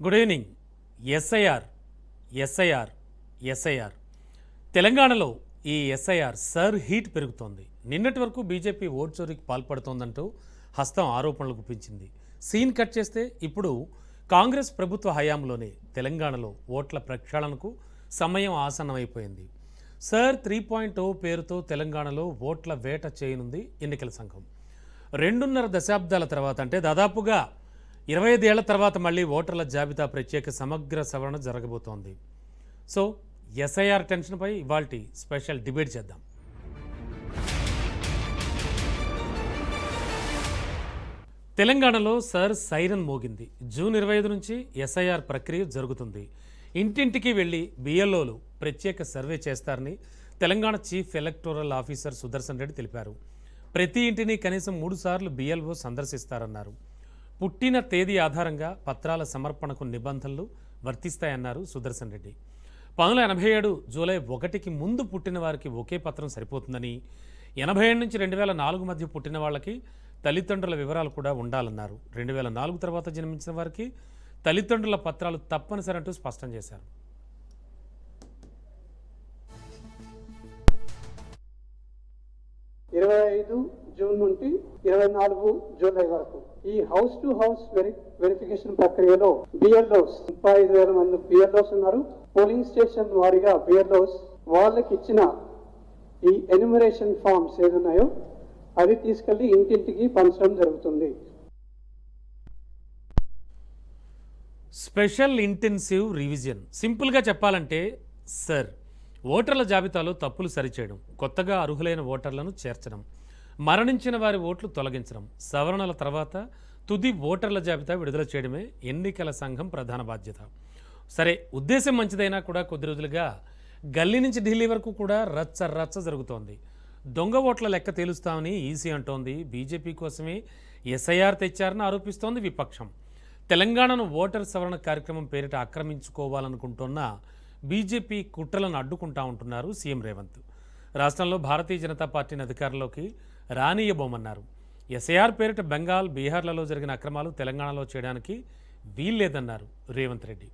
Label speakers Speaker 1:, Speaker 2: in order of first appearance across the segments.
Speaker 1: Good evening. SIR తెలంగాణలో ఈ SIR sir heat పెరుగుతోంది. నిన్నటి వరకు బీజేపీ ఓట్ చోరీకి పాల్పడుతోందంటూ హస్తం ఆరోపణలు గుప్పించింది. సీన్ కట్ చేస్తే ఇప్పుడు కాంగ్రెస్ ప్రభుత్వ హయాంలోనే తెలంగాణలో ఓట్ల ప్రక్షాళనకు సమయం ఆసన్నమైపోయింది. సర్ 3.0 పేరుతో తెలంగాణలో ఓట్ల వేట చేయనుంది ఎన్నికల సంఘం. 2.5 దశాబ్దాల తర్వాత, అంటే దాదాపుగా 25 ఏళ్ల తర్వాత మళ్ళీ ఓటర్ల జాబితా ప్రత్యేక సమగ్ర సవరణ జరగబోతోంది. సో ఎస్ఐఆర్ టెన్షన్పై ఇవాల్టి స్పెషల్ డిబేట్ చేద్దాం. తెలంగాణలో సర్ సైరన్ మోగింది. జూన్ 25 నుంచి ఎస్ఐఆర్ ప్రక్రియ జరుగుతుంది. ఇంటింటికి వెళ్లి బిఎల్ఓలు ప్రత్యేక సర్వే చేస్తారని Telangana chief electoral officer Sudarshan Reddy తెలిపారు. ప్రతి ఇంటిని కనీసం 3 సార్లు బిఎల్ఓ సందర్శిస్తారన్నారు. పుట్టిన తేదీ ఆధారంగా పత్రాల సమర్పణకు నిబంధనలు వర్తిస్తాయన్నారు సుదర్శన్ రెడ్డి. 1987 జూలై 1కి ముందు పుట్టిన వారికి ఒకే పత్రం సరిపోతుందని, 87 నుంచి 2004 మధ్య పుట్టిన వాళ్ళకి తల్లిదండ్రుల వివరాలు కూడా ఉండాలన్నారు. 2004 తర్వాత జన్మించిన వారికి తల్లిదండ్రుల పత్రాలు తప్పనిసరి అంటూ స్పష్టం చేశారు.
Speaker 2: జూన్ నుండి 24 జూలై వరకు ఈ హౌస్ టు హౌస్ వెరిఫికేషన్ ప్రక్రియలో బిఎల్ఓస్ 35,000 మంది బిఎల్ఓస్ ఉన్నారు. పోలింగ్ స్టేషన్ వారిగా బిఎల్ఓస్ వాళ్ళకి ఇచ్చిన ఈ ఎన్యూమరేషన్ ఫామ్స్ ఏదున్నాయో అది తీసుకెళ్లి ఇంటింటికి పంచడం జరుగుతుంది.
Speaker 1: Special intensive revision. సింపుల్గా చెప్పాలంటే సర్ ఓటర్ల జాబితాలో తప్పులు సరిచేయడం, కొత్తగా అర్హులైన ఓటర్లను చేర్చడం, మరణించిన వారి ఓట్లు తొలగించడం, సవరణల తర్వాత తుది ఓటర్ల జాబితా విడుదల చేయడమే ఎన్నికల సంఘం ప్రధాన బాధ్యత. సరే, ఉద్దేశం మంచిదైనా కూడా కొద్ది రోజులుగా గల్లీ నుంచి ఢిల్లీ వరకు కూడా రచ్చ జరుగుతోంది. దొంగ ఓట్ల లెక్క తేలుస్తామని ఈసీ అంటోంది. బీజేపీ కోసమే ఎస్ఐఆర్ తెచ్చారని ఆరోపిస్తోంది విపక్షం. తెలంగాణను ఓటర్ సవరణ కార్యక్రమం పేరిట ఆక్రమించుకోవాలనుకుంటున్న బీజేపీ కుట్రలను అడ్డుకుంటా ఉంటున్నారు సీఎం రేవంత్. రాష్ట్రంలో భారతీయ జనతా పార్టీని అధికారంలోకి రానియబోమన్నారు. ఎస్ఐఆర్ పేరిట బెంగాల్, బీహార్లలో జరిగిన అక్రమాలు తెలంగాణలో చేయడానికి వీల్లేదన్నారు రేవంత్ రెడ్డి.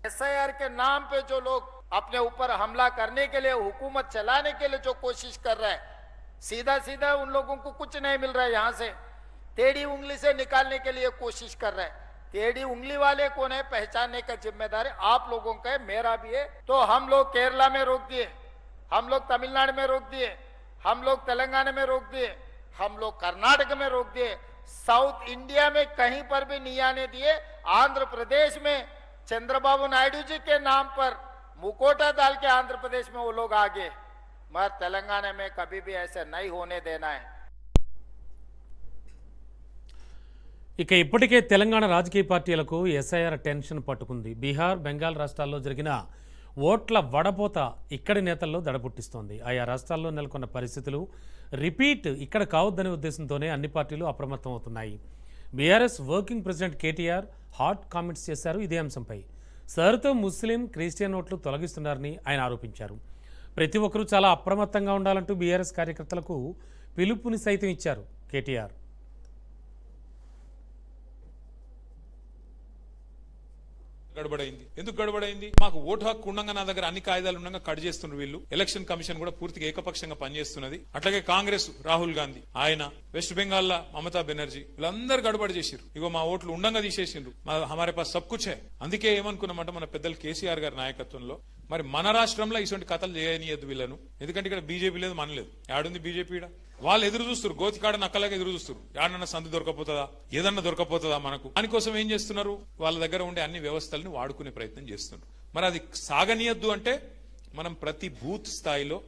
Speaker 3: एसआईआर के नाम पे जो लोग अपने ऊपर हमला करने के लिए, हुकूमत चलाने के लिए जो कोशिश कर रहे हैं, सीधा उन लोगों को कुछ नहीं मिल रहा है. यहाँ से टेढ़ी उंगली से निकालने के लिए कोशिश कर रहे हैं. टेढ़ी उंगली वाले कौन है, पहचानने का जिम्मेदारी आप लोगों का है, मेरा भी है. तो हम लोग केरला में रोक दिए, हम लोग तमिलनाडु में रोक दिए, हम लोग तेलंगाना में रोक दिए, हम लोग कर्नाटक में रोक दिए, साउथ इंडिया में कहीं पर भी नहीं आने दिए. आंध्र प्रदेश में चंद्रबाबू नायडू जी के नाम पर मुकोटा डाल के आंध्र प्रदेश में वो लोग आगे, मगर तेलंगाना में कभी भी ऐसे नहीं होने देना है.
Speaker 1: ఇక ఇప్పటికే తెలంగాణ రాజకీయ పార్టీలకు ఎస్ఐఆర్ టెన్షన్ పట్టుకుంది. బీహార్, బెంగాల్ రాష్ట్రాల్లో జరిగిన ఓట్ల వడపోత ఇక్కడి నేతల్లో దడపుట్టిస్తోంది. ఆయా రాష్ట్రాల్లో నెలకొన్న పరిస్థితులు రిపీట్ ఇక్కడ కావద్దనే ఉద్దేశంతోనే అన్ని పార్టీలు అప్రమత్తం అవుతున్నాయి. BRS working president KTR hot comments చేశారు ఇదే అంశంపై. సర్తో ముస్లిం, క్రిస్టియన్ ఓట్లు తొలగిస్తున్నారని ఆయన ఆరోపించారు. ప్రతి ఒక్కరూ చాలా అప్రమత్తంగా ఉండాలంటూ బీఆర్ఎస్ కార్యకర్తలకు పిలుపుని సైతం ఇచ్చారు కేటీఆర్.
Speaker 4: గడబడైంది. ఎందుకు గడబడైంది? మాకు ఓటు హక్కు ఉండగా నా దగ్గర అన్ని కాయిదాలు ఉండగా కట్ చేస్తున్నారు వీళ్ళు. ఎలక్షన్ కమిషన్ కూడా పూర్తిగా ఏకపక్షంగా పనిచేస్తున్నది. అట్లాగే కాంగ్రెస్ రాహుల్ గాంధీ, ఆయన వెస్ట్ బెంగాల్ లా మమతా బెనర్జీ, వీళ్ళందరూ గడబడి చేసిరు. ఇగో మా ఓట్లు ఉండగా తీసేసిండ్రు. హమారే పాస్ సబ్ కుచ్ హై. అందుకే ఏమనుకున్నామంటే మన పెద్దలు కేసీఆర్ గారి నాయకత్వంలో మరి మన రాష్ట్రంలో ఇటువంటి కథలు చేయనియద్దు వీళ్ళను. ఎందుకంటే ఇక్కడ బీజేపీ లేదు, మన లేదు. యాడుంది బీజేపీ? వాళ్ళు ఎదురు చూస్తారు, గోతికాడ నక్కలాగా ఎదురు చూస్తారు. యాడన్నా సందు దొరకపోతుందా, ఏదన్నా దొరకపోతుందా మనకు. దానికోసం ఏం చేస్తున్నారు, వాళ్ళ దగ్గర ఉండే అన్ని వ్యవస్థలను వాడుకునే ప్రయత్నం చేస్తున్నారు. మరి అది సాగనీయద్దు అంటే మనం ప్రతి బూత్ స్థాయిలో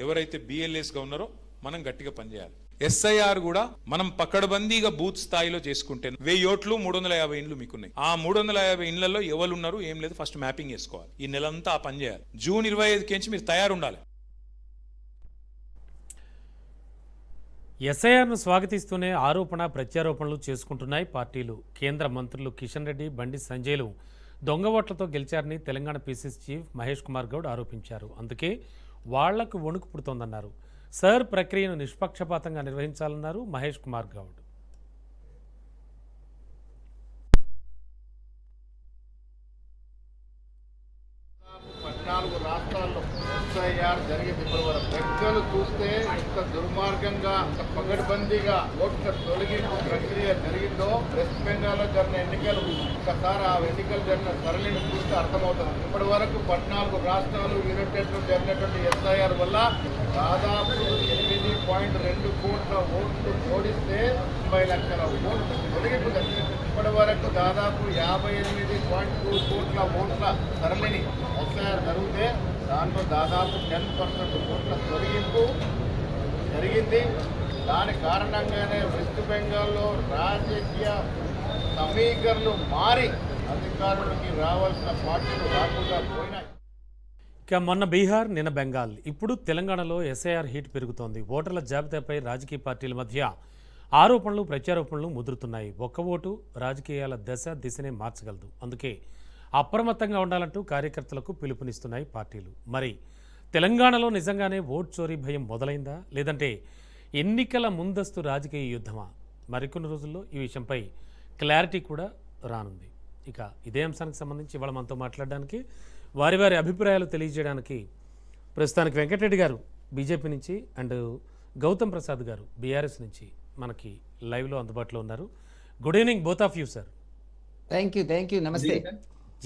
Speaker 4: ఎవరైతే బిఎల్ఏస్ గా ఉన్నారో మనం గట్టిగా పనిచేయాలి. ఎస్ఐఆర్ కూడా మనం పకడ్బందీగా బూత్ స్థాయిలో చేసుకుంటే 1000 ఓట్లు 350 ఇండ్లు మీకున్నాయి. ఆ 350 ఇండ్లలో ఎవరు ఉన్నారు ఏం లేదు ఫస్ట్ మ్యాపింగ్ చేసుకోవాలి. ఈ నెలంతా ఆ పని చేయాలి. జూన్ 25కి మీరు తయారుండాలి.
Speaker 1: ఎస్ఐఆర్ను స్వాగతిస్తూనే ఆరోపణ ప్రత్యారోపణలు చేసుకుంటున్నాయి పార్టీలు. కేంద్ర మంత్రులు కిషన్ రెడ్డి, బండి సంజయ్లు దొంగ ఓట్లతో గెలిచారని తెలంగాణ పీసీసీ చీఫ్ మహేష్ కుమార్ గౌడ్ ఆరోపించారు. అందుకే వాళ్లకు వణుకు పుడుతోందన్నారు. సర్ ప్రక్రియను నిష్పక్షపాతంగా నిర్వహించాలన్నారు మహేష్ కుమార్ గౌడ్.
Speaker 3: చూస్తే ఇంత దుర్మార్గంగా ఇంత పగడ్బందీగా ఓట్ల తొలగింపు ప్రక్రియ జరిగిందో వెస్ట్ బెంగాల్లో జరిగిన ఎన్నికలు ఒకసారి ఆ ఎన్నికలు జరిగిన సరళిని చూస్తే అర్థమవుతుంది. ఇప్పటి వరకు 14 రాష్ట్రాలు యునైటెడ్ లో జరిగినటువంటి ఎస్ఐఆర్ వల్ల దాదాపు 8.2 కోట్ల ఓట్లు ఓడిస్తే 90 లక్షల ఓట్లు తొలగింపు జరిగింది. ఇప్పటి వరకు దాదాపు 58.2 కోట్ల ఓట్ల సరళిని ఎస్ఐఆర్ జరిగితే దాంట్లో దాదాపు 10% ఓట్ల తొలగింపు జరిగింది. దాని కారణంగానే వెస్ట్ బెంగాల్లో రాజకీయ సమీకరణలు మారి అధికారులకి రావాల్సిన పార్టీలు రాకుండా పోయినాయి.
Speaker 1: ఇక మొన్న బీహార్, నిన్న బెంగాల్, ఇప్పుడు తెలంగాణలో ఎస్ఐఆర్ హీట్ పెరుగుతోంది. ఓటర్ల జాబితాపై రాజకీయ పార్టీల మధ్య ఆరోపణలు, ప్రత్యారోపణలు ముదురుతున్నాయి. ఒక్క ఓటు రాజకీయాల దిశనే మార్చగలదు. అందుకే అప్రమత్తంగా ఉండాలంటూ కార్యకర్తలకు పిలుపునిస్తున్నాయి పార్టీలు. మరి తెలంగాణలో నిజంగానే ఓట్ చోరీ భయం మొదలైందా, లేదంటే ఎన్నికల ముందస్తు రాజకీయ యుద్ధమా? మరికొన్ని రోజుల్లో ఈ విషయంపై క్లారిటీ కూడా రానుంది. ఇక ఇదే అంశానికి సంబంధించి ఇవాళ మనతో మాట్లాడడానికి, వారి వారి అభిప్రాయాలు తెలియజేయడానికి ప్రస్తుతానికి వెంకటరెడ్డి గారు బీజేపీ నుంచి అండ్ గౌతమ్ ప్రసాద్ గారు బీఆర్ఎస్ నుంచి మనకి లైవ్లో అందుబాటులో ఉన్నారు. Good evening both of you sir.
Speaker 5: Thank you నమస్తే.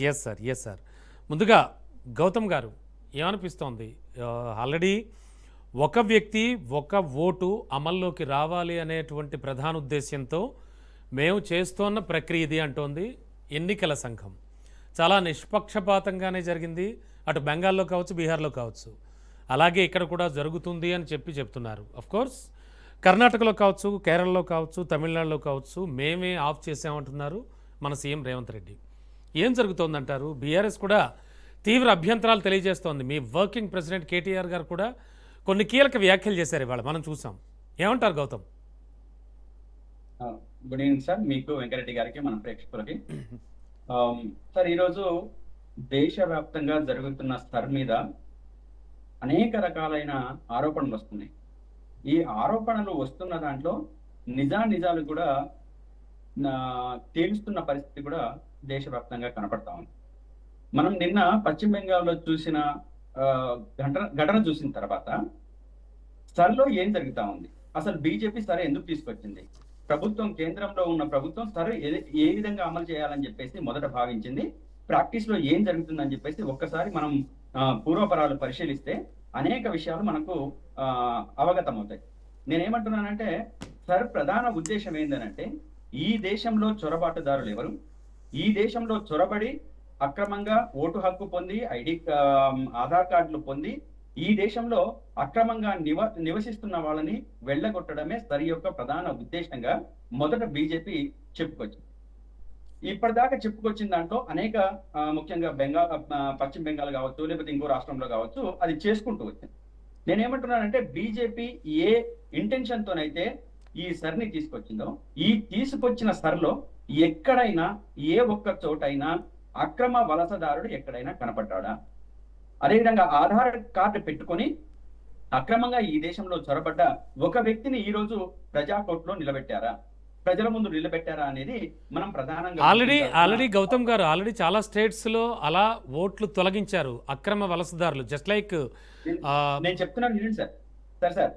Speaker 1: Yes sir. ముందుగా గౌతమ్ గారు, ఏమనిపిస్తోంది? ఆల్రెడీ ఒక వ్యక్తి ఒక ఓటు అమల్లోకి రావాలి అనేటువంటి ప్రధాన ఉద్దేశ్యంతో మేము చేస్తున్న ప్రక్రియ ఇది అంటోంది ఎన్నికల సంఘం. చాలా నిష్పక్షపాతంగానే జరిగింది, అటు బెంగాల్లో కావచ్చు, బీహార్లో కావచ్చు. అలాగే ఇక్కడ కూడా జరుగుతుంది అని చెప్తున్నారు. కోర్స్ కర్ణాటకలో కావచ్చు, కేరళలో కావచ్చు, తమిళనాడులో కావచ్చు మేమే ఆఫ్ చేసామంటున్నారు మన సీఎం రేవంత్ రెడ్డి. ఏం జరుగుతోందంటారు? బీఆర్ఎస్ కూడా తీవ్ర అభ్యంతరాలు తెలియజేస్తోంది. మీ వర్కింగ్ ప్రెసిడెంట్ కేటీఆర్ గారు కూడా కొన్ని కీలక వ్యాఖ్యలు చేశారు, ఇవాళ మనం చూసాం. ఏమంటారు గౌతమ్?
Speaker 6: గుడ్ ఈవినింగ్ సార్, మీకు వెంకరెడ్డి గారికి మన ప్రేక్షకులకి. సార్, ఈరోజు దేశవ్యాప్తంగా జరుగుతున్న స్టర్ మీద అనేక రకాలైన ఆరోపణలు వస్తున్నాయి. ఈ ఆరోపణలు వస్తున్న దాంట్లో నిజాలు కూడా తేలుస్తున్న పరిస్థితి కూడా దేశవ్యాప్తంగా కనపడతా ఉంది. మనం నిన్న పశ్చిమ బెంగాల్లో చూసిన ఘటన చూసిన తర్వాత సర్లో ఏం జరుగుతా ఉంది, అసలు బీజేపీ సరే ఎందుకు తీసుకొచ్చింది, ప్రభుత్వం కేంద్రంలో ఉన్న ప్రభుత్వం సరే ఏ విధంగా అమలు చేయాలని చెప్పేసి మొదట భావించింది, ప్రాక్టీస్ లో ఏం జరుగుతుందని చెప్పేసి ఒక్కసారి మనం పూర్వపరాలు పరిశీలిస్తే అనేక విషయాలు మనకు అవగతం అవుతాయి. నేనేమంటున్నానంటే సార్, ప్రధాన ఉద్దేశం ఏంటంటే ఈ దేశంలో చొరబాటుదారులు ఎవరు, ఈ దేశంలో చొరబడి అక్రమంగా ఓటు హక్కు పొంది ఆధార్ కార్డులు పొంది ఈ దేశంలో అక్రమంగా నివసిస్తున్న వాళ్ళని వెళ్ళగొట్టడమే సరి యొక్క ప్రధాన ఉద్దేశంగా మొదట బీజేపీ చెప్పుకొచ్చింది. ఇప్పటిదాకా చెప్పుకొచ్చిన దాంట్లో అనేక ముఖ్యంగా పశ్చిమ బెంగాల్ కావచ్చు, లేకపోతే ఇంకో రాష్ట్రంలో కావచ్చు, అది చేసుకుంటూ వచ్చింది. నేనేమంటున్నానంటే బీజేపీ ఏ ఇంటెన్షన్ తోనైతే ఈ సర్ని తీసుకొచ్చిందో, ఈ తీసుకొచ్చిన సర్లో ఎక్కడైనా ఏ ఒక్క చోటైనా అక్రమ వలసదారుడు ఎక్కడైనా కనపడ్డా, అదేవిధంగా ఆధార్ కార్డు పెట్టుకొని అక్రమంగా ఈ దేశంలో చొరబడ్డ ఒక వ్యక్తిని ఈ రోజు ప్రజాకోర్టులో నిలబెట్టారా, ప్రజల ముందు నిలబెట్టారా అనేది మనం ప్రధానంగా
Speaker 1: ఆల్రెడీ గౌతమ్ గారు ఆల్రెడీ చాలా స్టేట్స్ లో అలా ఓట్లు తొలగించారు అక్రమ వలసదారులు. జస్ట్ లైక్
Speaker 6: నేను చెప్తున్నాను సార్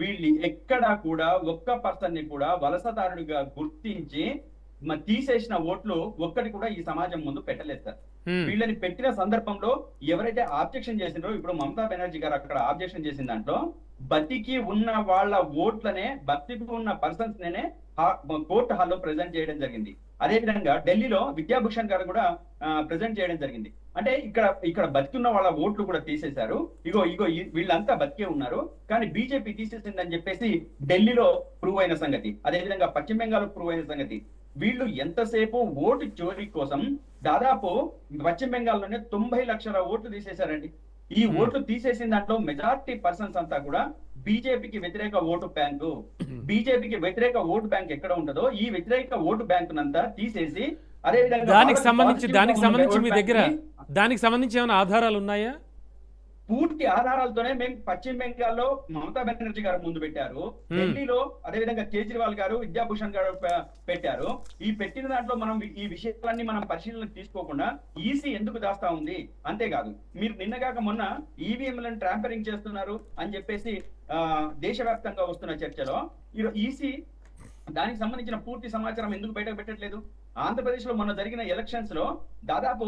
Speaker 6: వీళ్ళు ఎక్కడా కూడా ఒక్క పర్సన్ ని కూడా వలసదారుడిగా గుర్తించి తీసేసిన ఓట్లు ఒక్కటి కూడా ఈ సమాజం ముందు పెట్టలేదు సార్. వీళ్ళని పెట్టిన సందర్భంలో ఎవరైతే ఆబ్జెక్షన్ చేసిండ్రో, ఇప్పుడు మమతా బెనర్జీ గారు అక్కడ ఆబ్జెక్షన్ చేసిన దాంట్లో బతికి ఉన్న వాళ్ళ ఓట్లనే, బతికి ఉన్న పర్సన్స్ నేనే కోర్టు హాల్లో ప్రెజెంట్ చేయడం జరిగింది. అదే విధంగా ఢిల్లీలో విద్యాభూషణ్ గారు కూడా ప్రెజెంట్ చేయడం జరిగింది. అంటే ఇక్కడ బతికున్న వాళ్ళ ఓట్లు కూడా తీసేశారు. ఇగో వీళ్ళంతా బతికే ఉన్నారు, కానీ బీజేపీ తీసేసిందని చెప్పేసి ఢిల్లీలో ప్రూవ్ అయిన సంగతి, అదేవిధంగా పశ్చిమ బెంగాల్ ప్రూవ్ అయిన సంగతి. వీళ్ళు ఎంతసేపు ఓటు చోరీ కోసం దాదాపు పశ్చిమ బెంగాల్లోనే 90 లక్షల ఓట్లు తీసేశారండి. ఈ ఓట్లు తీసేసిన దాంట్లో మెజారిటీ పర్సన్స్ అంతా కూడా బీజేపీకి వ్యతిరేక ఓటు బ్యాంకు. బీజేపీకి వ్యతిరేక ఓటు బ్యాంక్ ఎక్కడ ఉంటుందో ఈ వ్యతిరేక ఓటు బ్యాంకునంతా తీసేసి, అదే విధంగా
Speaker 1: దానికి సంబంధించి మీ దగ్గర దానికి సంబంధించి ఏమైనా ఆధారాలు ఉన్నాయా?
Speaker 6: పూర్తి ఆధారాలతోనే మేము పశ్చిమ బెంగాల్లో మమతా బెనర్జీ గారు ముందు పెట్టారు, ఢిల్లీలో అదేవిధంగా కేజ్రీవాల్ గారు, విద్యాభూషణ్ గారు పెట్టారు. ఈ పెట్టిన దాంట్లో మనం ఈ విషయాలన్నీ మనం పరిశీలనకు తీసుకోకుండా ఈసీ ఎందుకు దాస్తా ఉంది? అంతేకాదు, మీరు నిన్నగాక మొన్న ఈవీఎంలను ట్యాంపరింగ్ చేస్తున్నారు అని చెప్పేసి దేశవ్యాప్తంగా వస్తున్న చర్చలో ఈసీ దానికి సంబంధించిన పూర్తి సమాచారం ఎందుకు బయటకు పెట్టట్లేదు? ఆంధ్రప్రదేశ్ లో మొన్న జరిగిన ఎలక్షన్స్ లో దాదాపు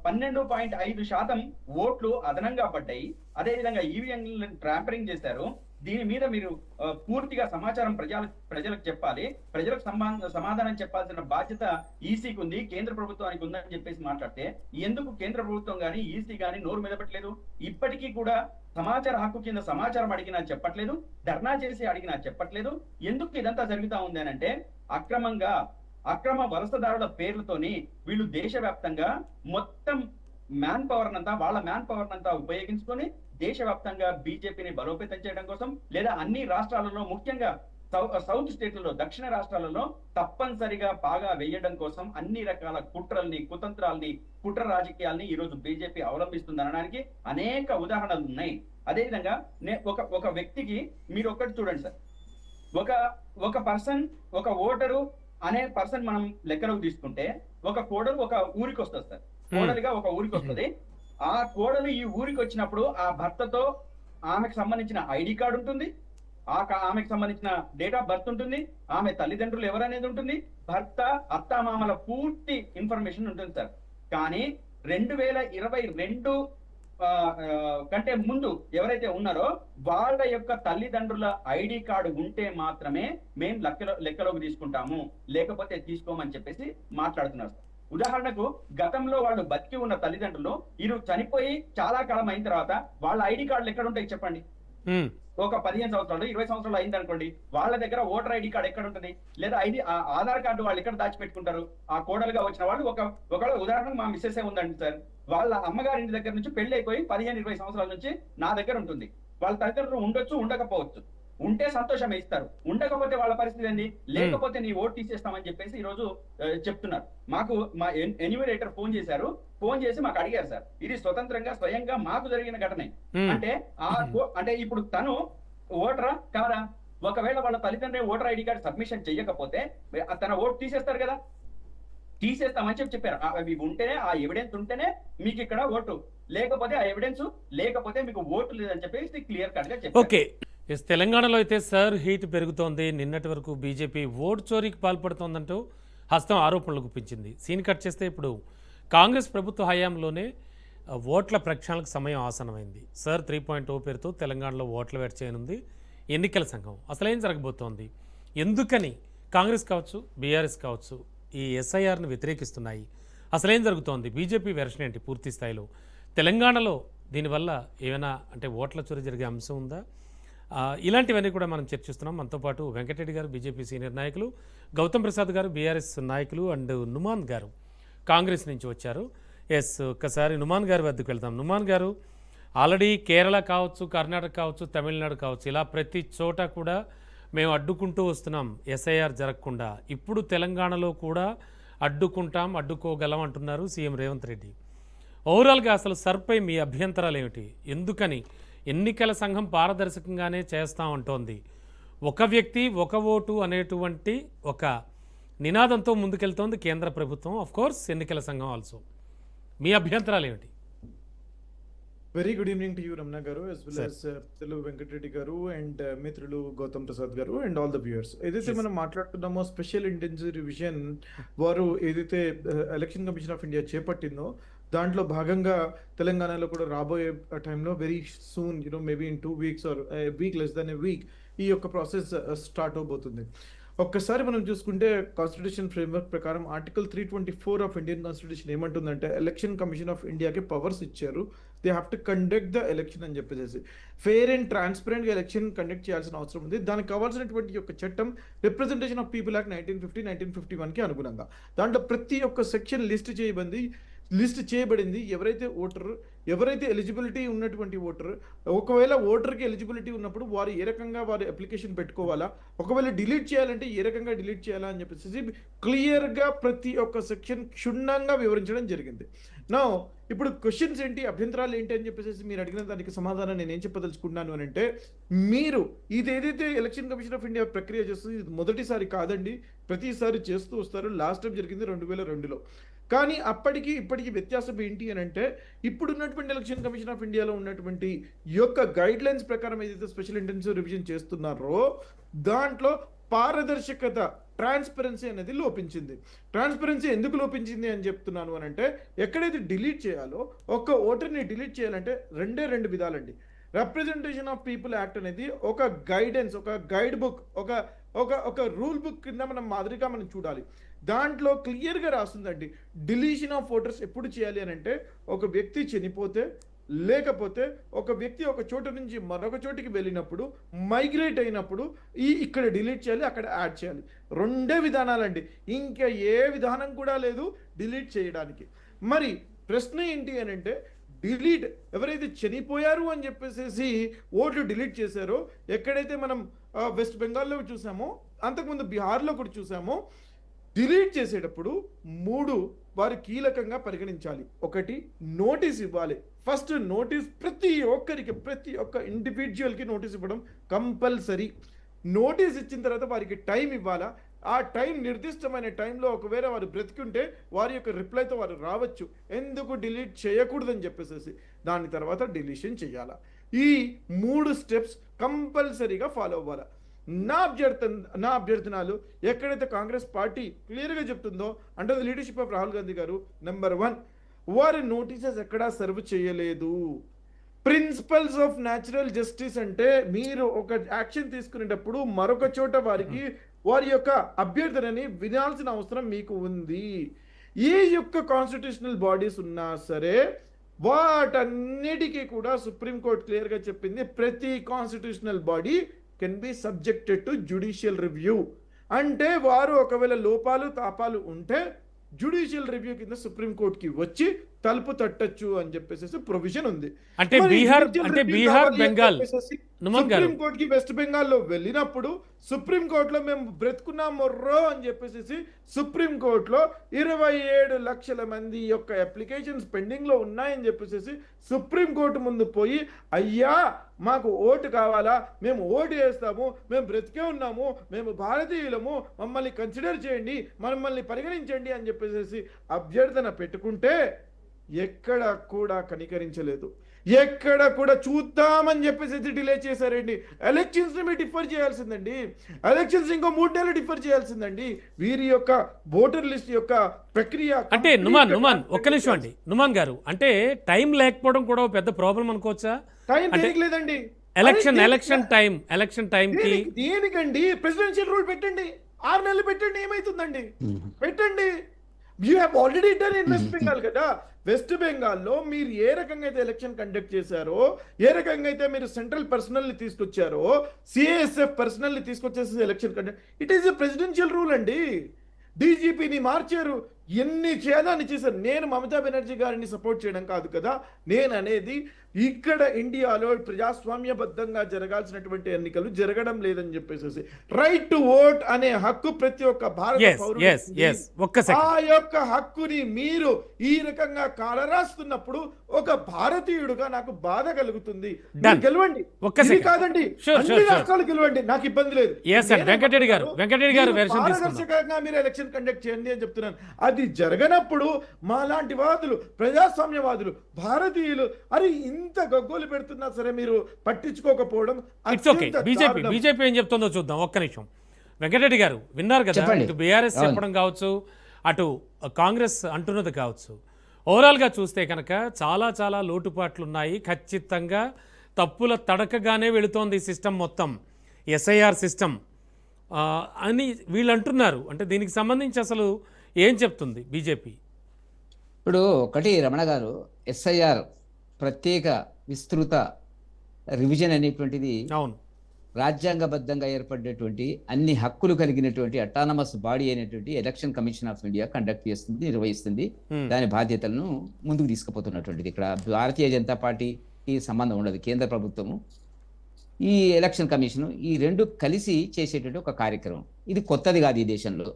Speaker 6: 12.5% ఓట్లు అదనంగా పడ్డాయి. అదేవిధంగా ఈవీఎంలను ట్యాంపరింగ్ చేశారు. దీని మీద మీరు పూర్తిగా సమాచారం ప్రజలకు చెప్పాలి. ప్రజలకు సమాధానం చెప్పాల్సిన బాధ్యత ఈసీకి ఉంది, కేంద్ర ప్రభుత్వానికి ఉందని చెప్పేసి మాట్లాడితే ఎందుకు కేంద్ర ప్రభుత్వం గానీ ఈసీ గానీ నోరు మెదపట్లేదు? ఇప్పటికీ కూడా సమాచార హక్కు కింద సమాచారం అడిగినా చెప్పట్లేదు, ధర్నా చేసి అడిగినా చెప్పట్లేదు. ఎందుకు ఇదంతా జరుగుతా ఉంది అని అంటే అక్రమ వలసదారుల పేర్లతోని వీళ్ళు దేశవ్యాప్తంగా మొత్తం వాళ్ళ మ్యాన్ పవర్ నంతా ఉపయోగించుకొని దేశవ్యాప్తంగా బీజేపీని బలోపేతం చేయడం కోసం, లేదా అన్ని రాష్ట్రాలలో ముఖ్యంగా సౌత్ స్టేట్లలో దక్షిణ రాష్ట్రాలలో తప్పనిసరిగా బాగా వేయడం కోసం అన్ని రకాల కుట్రల్ని, కుతంత్రాల్ని, కుట్ర రాజకీయాల్ని ఈ రోజు బీజేపీ అవలంబిస్తుంది అనడానికి అనేక ఉదాహరణలు ఉన్నాయి. అదేవిధంగా ఒక వ్యక్తికి మీరు ఒక్కటి చూడండి సార్, ఒక పర్సన్, ఒక ఓటరు అనే పర్సన్ మనం లెక్కలోకి తీసుకుంటే ఒక కోడలు ఒక ఊరికి వస్తుంది సార్, కోడలిగా ఒక ఊరికి వస్తుంది. ఆ కోడలు ఈ ఊరికి వచ్చినప్పుడు ఆ భర్తతో ఆమెకు సంబంధించిన ఐడి కార్డు ఉంటుంది, ఆమెకు సంబంధించిన డేట్ ఆఫ్ బర్త్ ఉంటుంది, ఆమె తల్లిదండ్రులు ఎవరనేది ఉంటుంది, భర్త అత్తామామల పూర్తి ఇన్ఫర్మేషన్ ఉంటుంది సార్. కానీ 2022 కంటే ముందు ఎవరైతే ఉన్నారో వాళ్ళ యొక్క తల్లిదండ్రుల ఐడి కార్డు ఉంటే మాత్రమే మేము లెక్కలోకి తీసుకుంటాము, లేకపోతే తీసుకోమని చెప్పేసి మాట్లాడుతున్నారు. ఉదాహరణకు గతంలో వాళ్ళు బతికి ఉన్న తల్లిదండ్రులు చనిపోయి చాలా కాలం అయిన తర్వాత వాళ్ళ ఐడి కార్డులు ఎక్కడ ఉంటాయి చెప్పండి? ఒక 15 సంవత్సరాలు 20 సంవత్సరాలు అయింది అనుకోండి, వాళ్ళ దగ్గర ఓటర్ ఐడి కార్డు ఎక్కడ ఉంటుంది? లేదా ఆధార్ కార్డు వాళ్ళు ఎక్కడ దాచిపెట్టుకుంటారు? ఆ కోడలుగా వచ్చిన వాళ్ళు ఒకవేళ ఉదాహరణకు మా మిస్సెస్ ఉందండి సార్, వాళ్ళ అమ్మగారింటి దగ్గర నుంచి పెళ్లి అయిపోయి 15-20 సంవత్సరాల నుంచి నా దగ్గర ఉంటుంది. వాళ్ళ తల్లిదండ్రులు ఉండొచ్చు, ఉండకపోవచ్చు. ఉంటే సంతోషమే ఇస్తారు, ఉండకపోతే వాళ్ళ పరిస్థితి ఏంది? లేకపోతే నీ ఓటు తీసేస్తామని చెప్పేసి ఈ రోజు చెప్తున్నారు. మాకు మా ఎన్యూమరేటర్ ఫోన్ చేశారు, ఫోన్ చేసి మాకు అడిగారు సార్, ఇది స్వయంగా మాకు జరిగిన ఘటనే. అంటే ఇప్పుడు తను ఓటరా కాదా? ఒకవేళ వాళ్ళ తల్లిదండ్రులు ఓటర్ ఐడి కార్డు సబ్మిషన్ చెయ్యకపోతే తన ఓటు తీసేస్తారు కదా, తీసేస్తామని చెప్పారు. అవి ఉంటేనే, ఆ ఎవిడెన్స్ ఉంటేనే మీకు ఇక్కడ ఓటు, లేకపోతే ఆ ఎవిడెన్స్ లేకపోతే మీకు ఓటు లేదని చెప్పేసి క్లియర్ కట్ గా చెప్పారు.
Speaker 1: ఓకే, తెలంగాణలో అయితే సార్ హీట్ పెరుగుతోంది. నిన్నటి వరకు బీజేపీ ఓటు చోరీకి పాల్పడుతోందంటూ హస్తం ఆరోపణలు గుప్పించింది. సీన్ కట్ చేస్తే ఇప్పుడు కాంగ్రెస్ ప్రభుత్వ హయాంలోనే ఓట్ల ప్రక్షాళనకు సమయం ఆసనమైంది. సార్ 3.0 పేరుతో తెలంగాణలో ఓట్ల వేట చేయనుంది ఎన్నికల సంఘం. అసలేం జరగబోతోంది? ఎందుకని కాంగ్రెస్ కావచ్చు, బీఆర్ఎస్ కావచ్చు ఈ ఎస్ఐఆర్ను వ్యతిరేకిస్తున్నాయి? అసలేం జరుగుతోంది? బీజేపీ వెర్షన్ ఏంటి పూర్తి స్థాయిలో? తెలంగాణలో దీనివల్ల ఏమైనా అంటే ఓట్ల చోరీ జరిగే అంశం ఉందా? ఇలాంటివన్నీ కూడా మనం చర్చిస్తున్నాం. మనతో పాటు వెంకటరెడ్డి గారు బీజేపీ సీనియర్ నాయకులు, గౌతమ్ ప్రసాద్ గారు బీఆర్ఎస్ నాయకులు, అండ్ నుమాన్ గారు కాంగ్రెస్ నుంచి వచ్చారు. ఒక్కసారి నుమాన్ గారి వద్దకు వెళ్తాం. నుమాన్ గారు, ఆల్రెడీ కేరళ కావచ్చు, కర్ణాటక కావచ్చు, తమిళనాడు కావచ్చు, ఇలా ప్రతి చోట కూడా మేము అడ్డుకుంటూ వస్తున్నాం ఎస్ఐఆర్ జరగకుండా. ఇప్పుడు తెలంగాణలో కూడా అడ్డుకోగలం అంటున్నారు సీఎం రేవంత్ రెడ్డి. ఓవరాల్గా అసలు సర్పై మీ అభ్యంతరాలు ఏమిటి? ఎందుకని ఎన్నికల సంఘం పారదర్శకంగానే చేస్తామంటోంది, ఒక వ్యక్తి ఒక ఓటు అనేటువంటి ఒక నినాదంతో ముందుకెళ్తోంది కేంద్ర ప్రభుత్వం, ఆఫ్ కోర్స్ ఎన్నికల సంఘం ఆల్సో. మీ అభ్యంతరాలు ఏమిటి?
Speaker 7: Very good evening to you Ramana గారు, as well as Telugu Venkatareddy గారు అండ్ మిత్రులు గౌతమ్ ప్రసాద్ గారు అండ్ ఆల్ ద వ్యూయర్స్. ఏదైతే మనం మాట్లాడుతున్నామో స్పెషల్ ఇంటెన్సివ్ రివిజన్ వారు ఏదైతే ఎలక్షన్ కమిషన్ ఆఫ్ ఇండియా చేపట్టిందో దాంట్లో భాగంగా తెలంగాణలో కూడా రాబోయే టైంలో very soon maybe in 2 weeks or week, less than a week ఈ యొక్క ప్రాసెస్ స్టార్ట్ అవబోతుంది. ఒక్కసారి మనం చూసుకుంటే కాన్స్టిట్యూషన్ ఫ్రేమ్వర్క్ ప్రకారం ఆర్టికల్ 324 ఆఫ్ ఇండియన్ కాన్స్టిట్యూషన్ ఏమంటుందంటే ఎలక్షన్ కమిషన్ ఆఫ్ ఇండియాకి పవర్స్ ఇచ్చారు, they have to conduct the election అని చెప్పేసి. ఫెయిర్ అండ్ ట్రాన్స్పరెంట్గా ఎలక్షన్ కండక్ట్ చేయాల్సిన అవసరం ఉంది. దానికి కావాల్సినటువంటి యొక్క చట్టం రిప్రజెంటేషన్ ఆఫ్ పీపుల్ యాక్ట్ 1951కి అనుగుణంగా దాంట్లో ప్రతి ఒక్క సెక్షన్ లిస్ట్ చేయబడింది. లిస్ట్ చేయబడింది. ఎవరైతే ఎలిజిబిలిటీ ఉన్నటువంటి ఓటర్, ఒకవేళ ఓటర్కి ఎలిజిబిలిటీ ఉన్నప్పుడు వారు ఏ రకంగా వారు అప్లికేషన్ పెట్టుకోవాలా, ఒకవేళ డిలీట్ చేయాలంటే ఏ రకంగా డిలీట్ చేయాలా అని చెప్పేసి క్లియర్గా ప్రతి ఒక్క సెక్షన్ క్షుణ్ణంగా వివరించడం జరిగింది. నా ఇప్పుడు క్వశ్చన్స్ ఏంటి, అభ్యంతరాలు ఏంటి అని చెప్పేసి మీరు అడిగిన దానికి సమాధానం నేను ఏం చెప్పదలుచుకున్నాను అని అంటే, మీరు ఇది ఏదైతే ఎలక్షన్ కమిషన్ ఆఫ్ ఇండియా ప్రక్రియ చేస్తుంది ఇది మొదటిసారి కాదండి, ప్రతిసారి చేస్తూ వస్తారు. లాస్ట్ టైం జరిగింది 2002లో. కానీ అప్పటికి ఇప్పటికి వ్యత్యాసం ఏంటి అని అంటే, ఇప్పుడున్నటువంటి ఎలక్షన్ కమిషన్ ఆఫ్ ఇండియాలో ఉన్నటువంటి యొక్క గైడ్ లైన్స్ ప్రకారం ఏదైతే స్పెషల్ ఇంటెన్సివ్ రివిజన్ చేస్తున్నారో దాంట్లో పారదర్శకత, ట్రాన్స్పరెన్సీ అనేది లోపించింది. ట్రాన్స్పరెన్సీ ఎందుకు లోపించింది అని చెప్తున్నాను అని అంటే, ఎక్కడైతే డిలీట్ చేయాలో ఒక్క ఓటర్ని డిలీట్ చేయాలంటే రెండు విధాలండి. రిప్రజెంటేషన్ ఆఫ్ పీపుల్ యాక్ట్ అనేది ఒక గైడెన్స్, ఒక గైడ్ బుక్, ఒక రూల్ బుక్ కింద మనం మాదిరిగా మనం చూడాలి. దాంట్లో క్లియర్గా రాస్తుందండి డిలీషన్ ఆఫ్ ఓటర్స్ ఎప్పుడు చేయాలి అని అంటే, ఒక వ్యక్తి చనిపోతే, లేకపోతే ఒక వ్యక్తి ఒక చోటు నుంచి మరొక చోటికి వెళ్ళినప్పుడు, మైగ్రేట్ అయినప్పుడు ఇక్కడ డిలీట్ చేయాలి, అక్కడ యాడ్ చేయాలి. రెండే విధానాలండి, ఇంకా ఏ విధానం కూడా లేదు డిలీట్ చేయడానికి. మరి ప్రశ్న ఏంటి అని అంటే, డిలీట్ ఎవరైతే చనిపోయారు అని చెప్పేసి ఓట్లు డిలీట్ చేశారో, ఎక్కడైతే మనం వెస్ట్ బెంగాల్లో చూసామో, అంతకుముందు బీహార్లో కూడా చూసామో, డిలీట్ చేసేటప్పుడు 3 వారు కీలకంగా పరిగణించాలి. ఒకటి, నోటీస్ ఇవ్వాలి. ఫస్ట్ నోటీస్ ప్రతి ఒక్క ఇండివిజువల్కి నోటీస్ ఇవ్వడం కంపల్సరీ. నోటీస్ ఇచ్చిన తర్వాత వారికి టైం ఇవ్వాలా. ఆ టైం నిర్దిష్టమైన టైంలో ఒకవేళ వారు బ్రతికుంటే వారి యొక్క రిప్లైతో వారు రావచ్చు, ఎందుకు డిలీట్ చేయకూడదని చెప్పేసి. దాని తర్వాత డిలీషన్ చేయాలా. ఈ 3 స్టెప్స్ కంపల్సరీగా ఫాలో అవ్వాలా. నా అభ్యర్థనాలు ఎక్కడైతే కాంగ్రెస్ పార్టీ క్లియర్గా చెప్తుందో, under the leadership of Rahul Gandhi గారు, నెంబర్ 1, వారి నోటీసెస్ ఎక్కడా సర్వ్ చేయలేదు. ప్రిన్సిపల్స్ ఆఫ్ న్యాచురల్ జస్టిస్ అంటే, మీరు ఒక యాక్షన్ తీసుకునేటప్పుడు మరొక చోట వారి యొక్క అభ్యర్థనని వినాల్సిన అవసరం మీకు ఉంది. ఏ యొక్క కాన్స్టిట్యూషనల్ బాడీస్ ఉన్నా సరే వాటన్నిటికీ కూడా సుప్రీంకోర్టు క్లియర్గా చెప్పింది, ప్రతి constitutional body can be subjected to judicial review. అంటే వారు ఒకవేళ లోపాలు తాపాలు ఉంటే జ్యుడిషియల్ రివ్యూ కింద సుప్రీంకోర్టుకి వచ్చి తలుపు తట్టచ్చు అని చెప్పేసి ప్రొవిజన్ ఉంది.
Speaker 1: అంటే బీహార్ బెంగాల్
Speaker 7: సుప్రీంకోర్టుకి వెస్ట్ బెంగాల్లో వెళ్ళినప్పుడు సుప్రీంకోర్టులో మేము బ్రతుకున్నాం మొర్రో అని చెప్పేసి సుప్రీంకోర్టులో 27 లక్షల మంది యొక్క అప్లికేషన్స్ పెండింగ్ లో ఉన్నాయని చెప్పేసి సుప్రీంకోర్టు ముందు పోయి, అయ్యా మాకు ఓటు కావాలా, మేము ఓటు వేస్తాము, మేము బ్రతికే ఉన్నాము, మేము భారతీయులము, మమ్మల్ని కన్సిడర్ చేయండి, మమ్మల్ని పరిగణించండి అని చెప్పేసి అభ్యర్థన పెట్టుకుంటే ఎక్కడ కూడా కనికరించలేదు. ఎక్కడ కూడా చూద్దామని చెప్పేసి డిలే చేశారండి. ఎలక్షన్స్ ని మీరు డిఫర్ చేయాల్సిందండి. ఎలక్షన్స్ ఇంకో 3 నెలలు డిఫర్ చేయాల్సిందండి. వీరి యొక్క ఓటర్ లిస్ట్ యొక్క ప్రక్రియ
Speaker 1: అంటే నుమాన్ ఒక్క నిమిషం అండి. నుమాన్ గారు, అంటే టైం లేకపోవడం కూడా ఒక పెద్ద ప్రాబ్లం అనుకోవచ్చా?
Speaker 7: టైం లేదండి.
Speaker 1: ఎలక్షన్ టైం కి
Speaker 7: దేనికండి? ప్రెసిడెన్షియల్ రూల్ పెట్టండి, 6 నెలలు పెట్టండి, ఏమైతుందండి? పెట్టండి. You have already done in west Bengal కదా. వెస్ట్ బెంగాల్లో మీరు ఏ రకంగా అయితే ఎలక్షన్ కండక్ట్ చేశారో, ఏ రకంగా అయితే మీరు సెంట్రల్ పర్సనల్ ని తీసుకొచ్చారో, సిఐఎస్ఎఫ్ పర్సనల్ ని తీసుకొచ్చేసి election conduct, it is a presidential rule అండి. డీజీపీని మార్చారు, ఎన్ని చేయాలని చేశారు. నేను మమతా బెనర్జీ గారిని సపోర్ట్ చేయడం కాదు కదా, నేను అనేది ఇక్కడ ఇండియాలో ప్రజాస్వామ్యబద్ధంగా జరగాల్సినటువంటి ఎన్నికలు జరగడం లేదని చెప్పేసి, రైట్ టు ఓట్ అనే హక్కు ప్రతి ఒక్క భారత పౌరుడికి. ఆ యొక్క హక్కుని మీరు ఈ రకంగా కాలరాస్తున్నప్పుడు ఒక భారతీయుడుగా నాకు బాధ కలుగుతుంది. గెలవండి, కాదండి అన్ని రాష్ట్రాలు గెలవండి, నాకు ఇబ్బంది లేదు. పారదర్శకంగా మీరు ఎలక్షన్ కండక్ట్ చేయండి అని చెప్తున్నాను. అది జరగనప్పుడు మాలాంటి వాదులు, ప్రజాస్వామ్యవాదులు, భారతీయులు అరే ఇంత గగ్గోలు పెడుతున్నా సరే మీరు పట్టించుకోకపోవడం.
Speaker 1: బీజేపీ ఏం చెప్తుందో చూద్దాం ఒక్క నిమిషం. వెంకటరెడ్డి గారు విన్నారు కదా, ఇటు బీఆర్ఎస్ చెప్పడం కావచ్చు, అటు కాంగ్రెస్ అంటున్నది కావచ్చు, ఓవరాల్గా చూస్తే కనుక చాలా చాలా లోటుపాట్లు ఉన్నాయి. ఖచ్చితంగా తప్పుల తడకగానే వెళుతోంది ఈ సిస్టమ్ మొత్తం, ఎస్ఐఆర్ సిస్టమ్ అని వీళ్ళు అంటున్నారు. అంటే దీనికి సంబంధించి అసలు ఏం చెప్తుంది బీజేపీ?
Speaker 5: ఇప్పుడు ఒకటి రమణ గారు, ఎస్ఐఆర్ ప్రత్యేక విస్తృత రివిజన్ అనేటువంటిది
Speaker 1: అవును
Speaker 5: రాజ్యాంగబద్ధంగా ఏర్పడినటువంటి అన్ని హక్కులు కలిగినటువంటి అటానమస్ బాడీ అయినటువంటి election commission of India conduct చేస్తుంది, నిర్వహిస్తుంది. దాని బాధ్యతలను ముందుకు తీసుకుపోతున్నటువంటిది. ఇక్కడ భారతీయ జనతా పార్టీకి సంబంధం ఉండదు. కేంద్ర ప్రభుత్వము, ఈ ఎలక్షన్ కమిషన్, ఈ రెండు కలిసి చేసేటువంటి ఒక కార్యక్రమం. ఇది కొత్తది కాదు ఈ దేశంలో.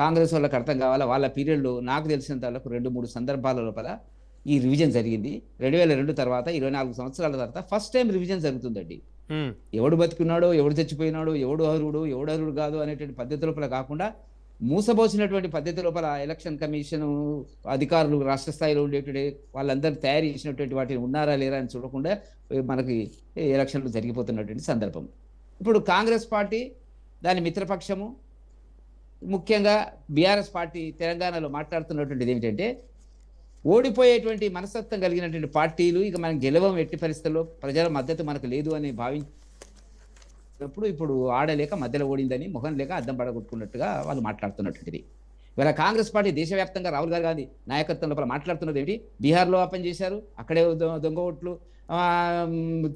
Speaker 5: కాంగ్రెస్ వాళ్ళకి అర్థం కావాలా, వాళ్ళ పీరియడ్లో నాకు తెలిసినంత వాళ్ళకు 2-3 సందర్భాల లోపల ఈ రివిజన్ జరిగింది. 2002 తర్వాత 24 సంవత్సరాల తర్వాత ఫస్ట్ టైం రివిజన్ జరుగుతుందండి. ఎవడు బతికున్నాడో, ఎవడు చచ్చిపోయినాడో, ఎవడు అర్హుడు కాదు అనేటువంటి పద్ధతి లోపల కాకుండా మూసబోసినటువంటి పద్ధతి లోపల ఎలక్షన్ కమిషన్ అధికారులు రాష్ట్ర స్థాయిలో ఉండేటువంటి వాళ్ళందరూ తయారు చేసినటువంటి వాటిని ఉన్నారా లేరా అని చూడకుండా మనకి ఎలక్షన్లు జరిగిపోతున్నటువంటి సందర్భం. ఇప్పుడు కాంగ్రెస్ పార్టీ, దాని మిత్రపక్షము, ముఖ్యంగా బీఆర్ఎస్ పార్టీ తెలంగాణలో మాట్లాడుతున్నటువంటిది ఏమిటంటే, ఓడిపోయేటువంటి మనస్తత్వం కలిగినటువంటి పార్టీలు ఇక మనం గెలవం ఎట్టి పరిస్థితుల్లో, ప్రజల మద్దతు మనకు లేదు అని భావించినప్పుడు ఇప్పుడు ఆడలేక మధ్యలో ఓడిందని మొహం లేక అద్దం పడగొట్టుకున్నట్టుగా వాళ్ళు మాట్లాడుతున్నటువంటిది. ఇవాళ కాంగ్రెస్ పార్టీ దేశవ్యాప్తంగా రాహుల్ గాంధీ నాయకత్వం లోపల మాట్లాడుతున్నది ఏమిటి, బీహార్లో ఓపెన్ చేశారు, అక్కడే దొంగ ఓట్లు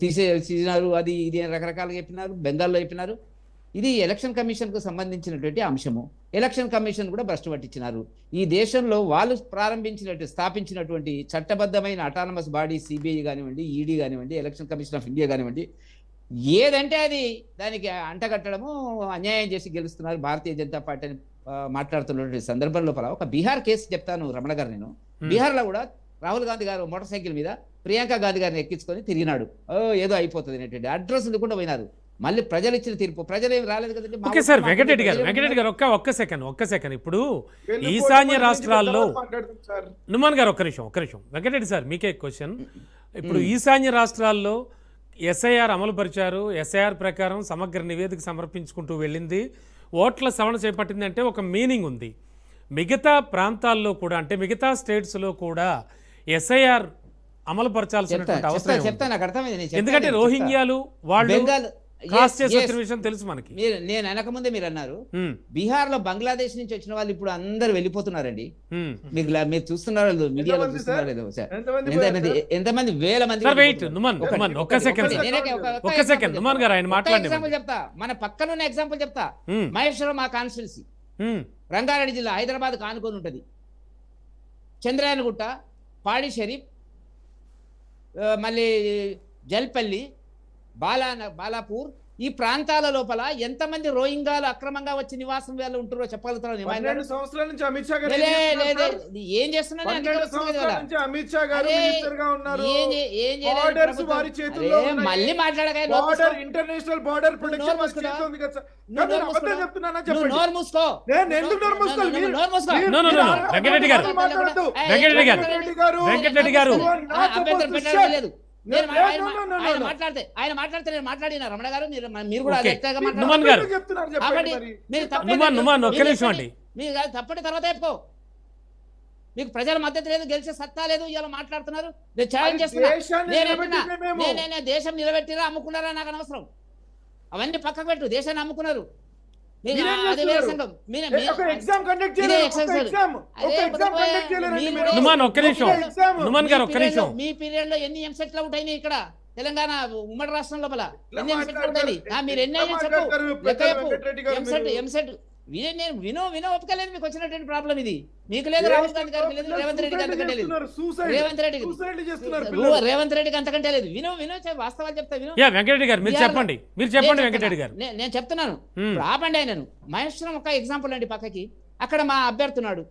Speaker 5: తీసేసినారు, అది ఇది రకరకాలుగా చెప్పినారు, బెంగాల్లో చెప్పినారు. ఇది ఎలక్షన్ కమిషన్కు సంబంధించినటువంటి అంశము. ఎలక్షన్ కమిషన్ కూడా భ్రష్టు పట్టించినారు. ఈ దేశంలో వాళ్ళు స్థాపించినటువంటి చట్టబద్ధమైన అటానమస్ బాడీ సిబిఐ కానివ్వండి, ఈడీ కానివ్వండి, ఎలక్షన్ కమిషన్ ఆఫ్ ఇండియా కానివ్వండి, ఏదంటే అది దానికి అంటగట్టడము, అన్యాయం చేసి గెలుస్తున్నారు భారతీయ జనతా పార్టీ అని మాట్లాడుతున్నటువంటి సందర్భం లోపల ఒక బీహార్ కేసు చెప్తాను రమణ గారు. నేను బీహార్లో కూడా రాహుల్ గాంధీ గారు మోటార్ సైకిల్ మీద ప్రియాంక గాంధీ గారిని ఎక్కించుకొని తిరిగినాడు. ఏదో అయిపోతుంది అనేటువంటి అడ్రస్ లేకుండా పోయినారు. మళ్ళీ ప్రజలు ఇచ్చిన తీర్పు, ప్రజలు ఏమి రాలేదు కదండి.
Speaker 1: ఓకే సార్, వెంకటరెడ్డి గారు ఒక్క సెకండ్. ఇప్పుడు ఈశాన్య రాష్ట్రాల్లో నుమాన్ గారు ఒక్క నిమిషం. వెంకటరెడ్డి సార్, మీకే క్వశ్చన్. ఇప్పుడు ఈశాన్య రాష్ట్రాల్లో ఎస్ఐఆర్ అమలు పరిచారు. ఎస్ఐఆర్ ప్రకారం సమగ్ర నివేదిక సమర్పించుకుంటూ వెళ్ళింది. ఓట్ల సవరణ చేపట్టింది అంటే ఒక మీనింగ్ ఉంది. మిగతా ప్రాంతాల్లో కూడా, అంటే మిగతా స్టేట్స్లో కూడా ఎస్ఐఆర్ అమలు పరచాల్సినటువంటి అవసరం, ఎందుకంటే రోహింగ్యాలు వాళ్ళు కాస్ట్ చేసే విషయం తెలుసు మనకి.
Speaker 5: నేను వెనకముందే మీరు అన్నారు, బీహార్ లో బంగ్లాదేశ్ నుంచి వచ్చిన వాళ్ళు ఇప్పుడు అందరు వెళ్ళిపోతున్నారండి. మీరు చూస్తున్నారు మీడియాలో, చూస్తున్నారు ఎంతమంది వేల మంది. చెప్తా, మన పక్కనున్న ఎగ్జాంపుల్ చెప్తా. మహేశ్వరం మా కాన్స్టిట్యున్సీ, రంగారెడ్డి జిల్లా, హైదరాబాద్ కానుకొని ఉంటది. చంద్రాయనగుట్ట, పాడి షరీఫ్, మళ్ళీ జల్పల్లి, బాలాపూర్, ఈ ప్రాంతాల లోపల ఎంతమంది రోహింగాలు అక్రమంగా వచ్చి నివాసం వేళ ఉంటారో చెప్పగలుగుతారు.
Speaker 7: 12 సంవత్సరాల నుంచి అమిత్ షా గారు
Speaker 5: ఏం చేస్తున్నారు? మళ్ళీ మాట్లాడగా
Speaker 7: ఇంటర్నేషనల్ బార్డర్ ప్రొటెక్షన్
Speaker 5: నోరు మూసుకో.
Speaker 1: వెంకటరెడ్డి గారు
Speaker 5: అభ్యంతరం పెట్టడం లేదు. ఆయన మాట్లాడితే నేను మాట్లాడిన రమణ గారు, మీరు కూడా మీరు తప్పటి తర్వాత చెప్పుకో. మీకు ప్రజల మద్దతు లేదు, గెలిచే సత్తా లేదు, ఇలా మాట్లాడుతున్నారు. నేను ఛాలెంజ్ చేస్తున్నా. నేనే దేశం నిలబెట్టిరా అమ్ముకున్నారా నాకు అనవసరం. అవన్నీ పక్కకు పెట్టు. దేశాన్ని అమ్ముకున్నారు. మీ పీరియడ్ లో ఎన్ని ఎంసెట్లు అవుట్ అయినాయి ఇక్కడ తెలంగాణ ఉమ్మడి రాష్ట్రం లోపల? ఎన్ని ఎంసెట్లు అవుట్ అయినాయి? మీరు ఎన్ని అయినా చెప్పు. ఎంసెట్ నేను వినో ఒప్పుకోలేదు. మీకు వచ్చినటువంటి ప్రాబ్లం ఇది. మీకు లేదు, రాహుల్ గాంధీ గారికి లేదు, రేవంత్ రెడ్డికి అంతకంటే లేదు. రేవంత్ రెడ్డికి అంతకంటే లేదు. వినో వాస్తవాలు చెప్తా.
Speaker 1: వెంకటరెడ్డి గారు మీరు చెప్పండి. వెంకటరెడ్డి గారు
Speaker 5: నేను చెప్తున్నాను. ఆపండి ఆయనను. మహేశ్వరం ఒక ఎగ్జాంపుల్ అండి. పక్కకి అక్కడ మా అభ్యర్థున్నాడు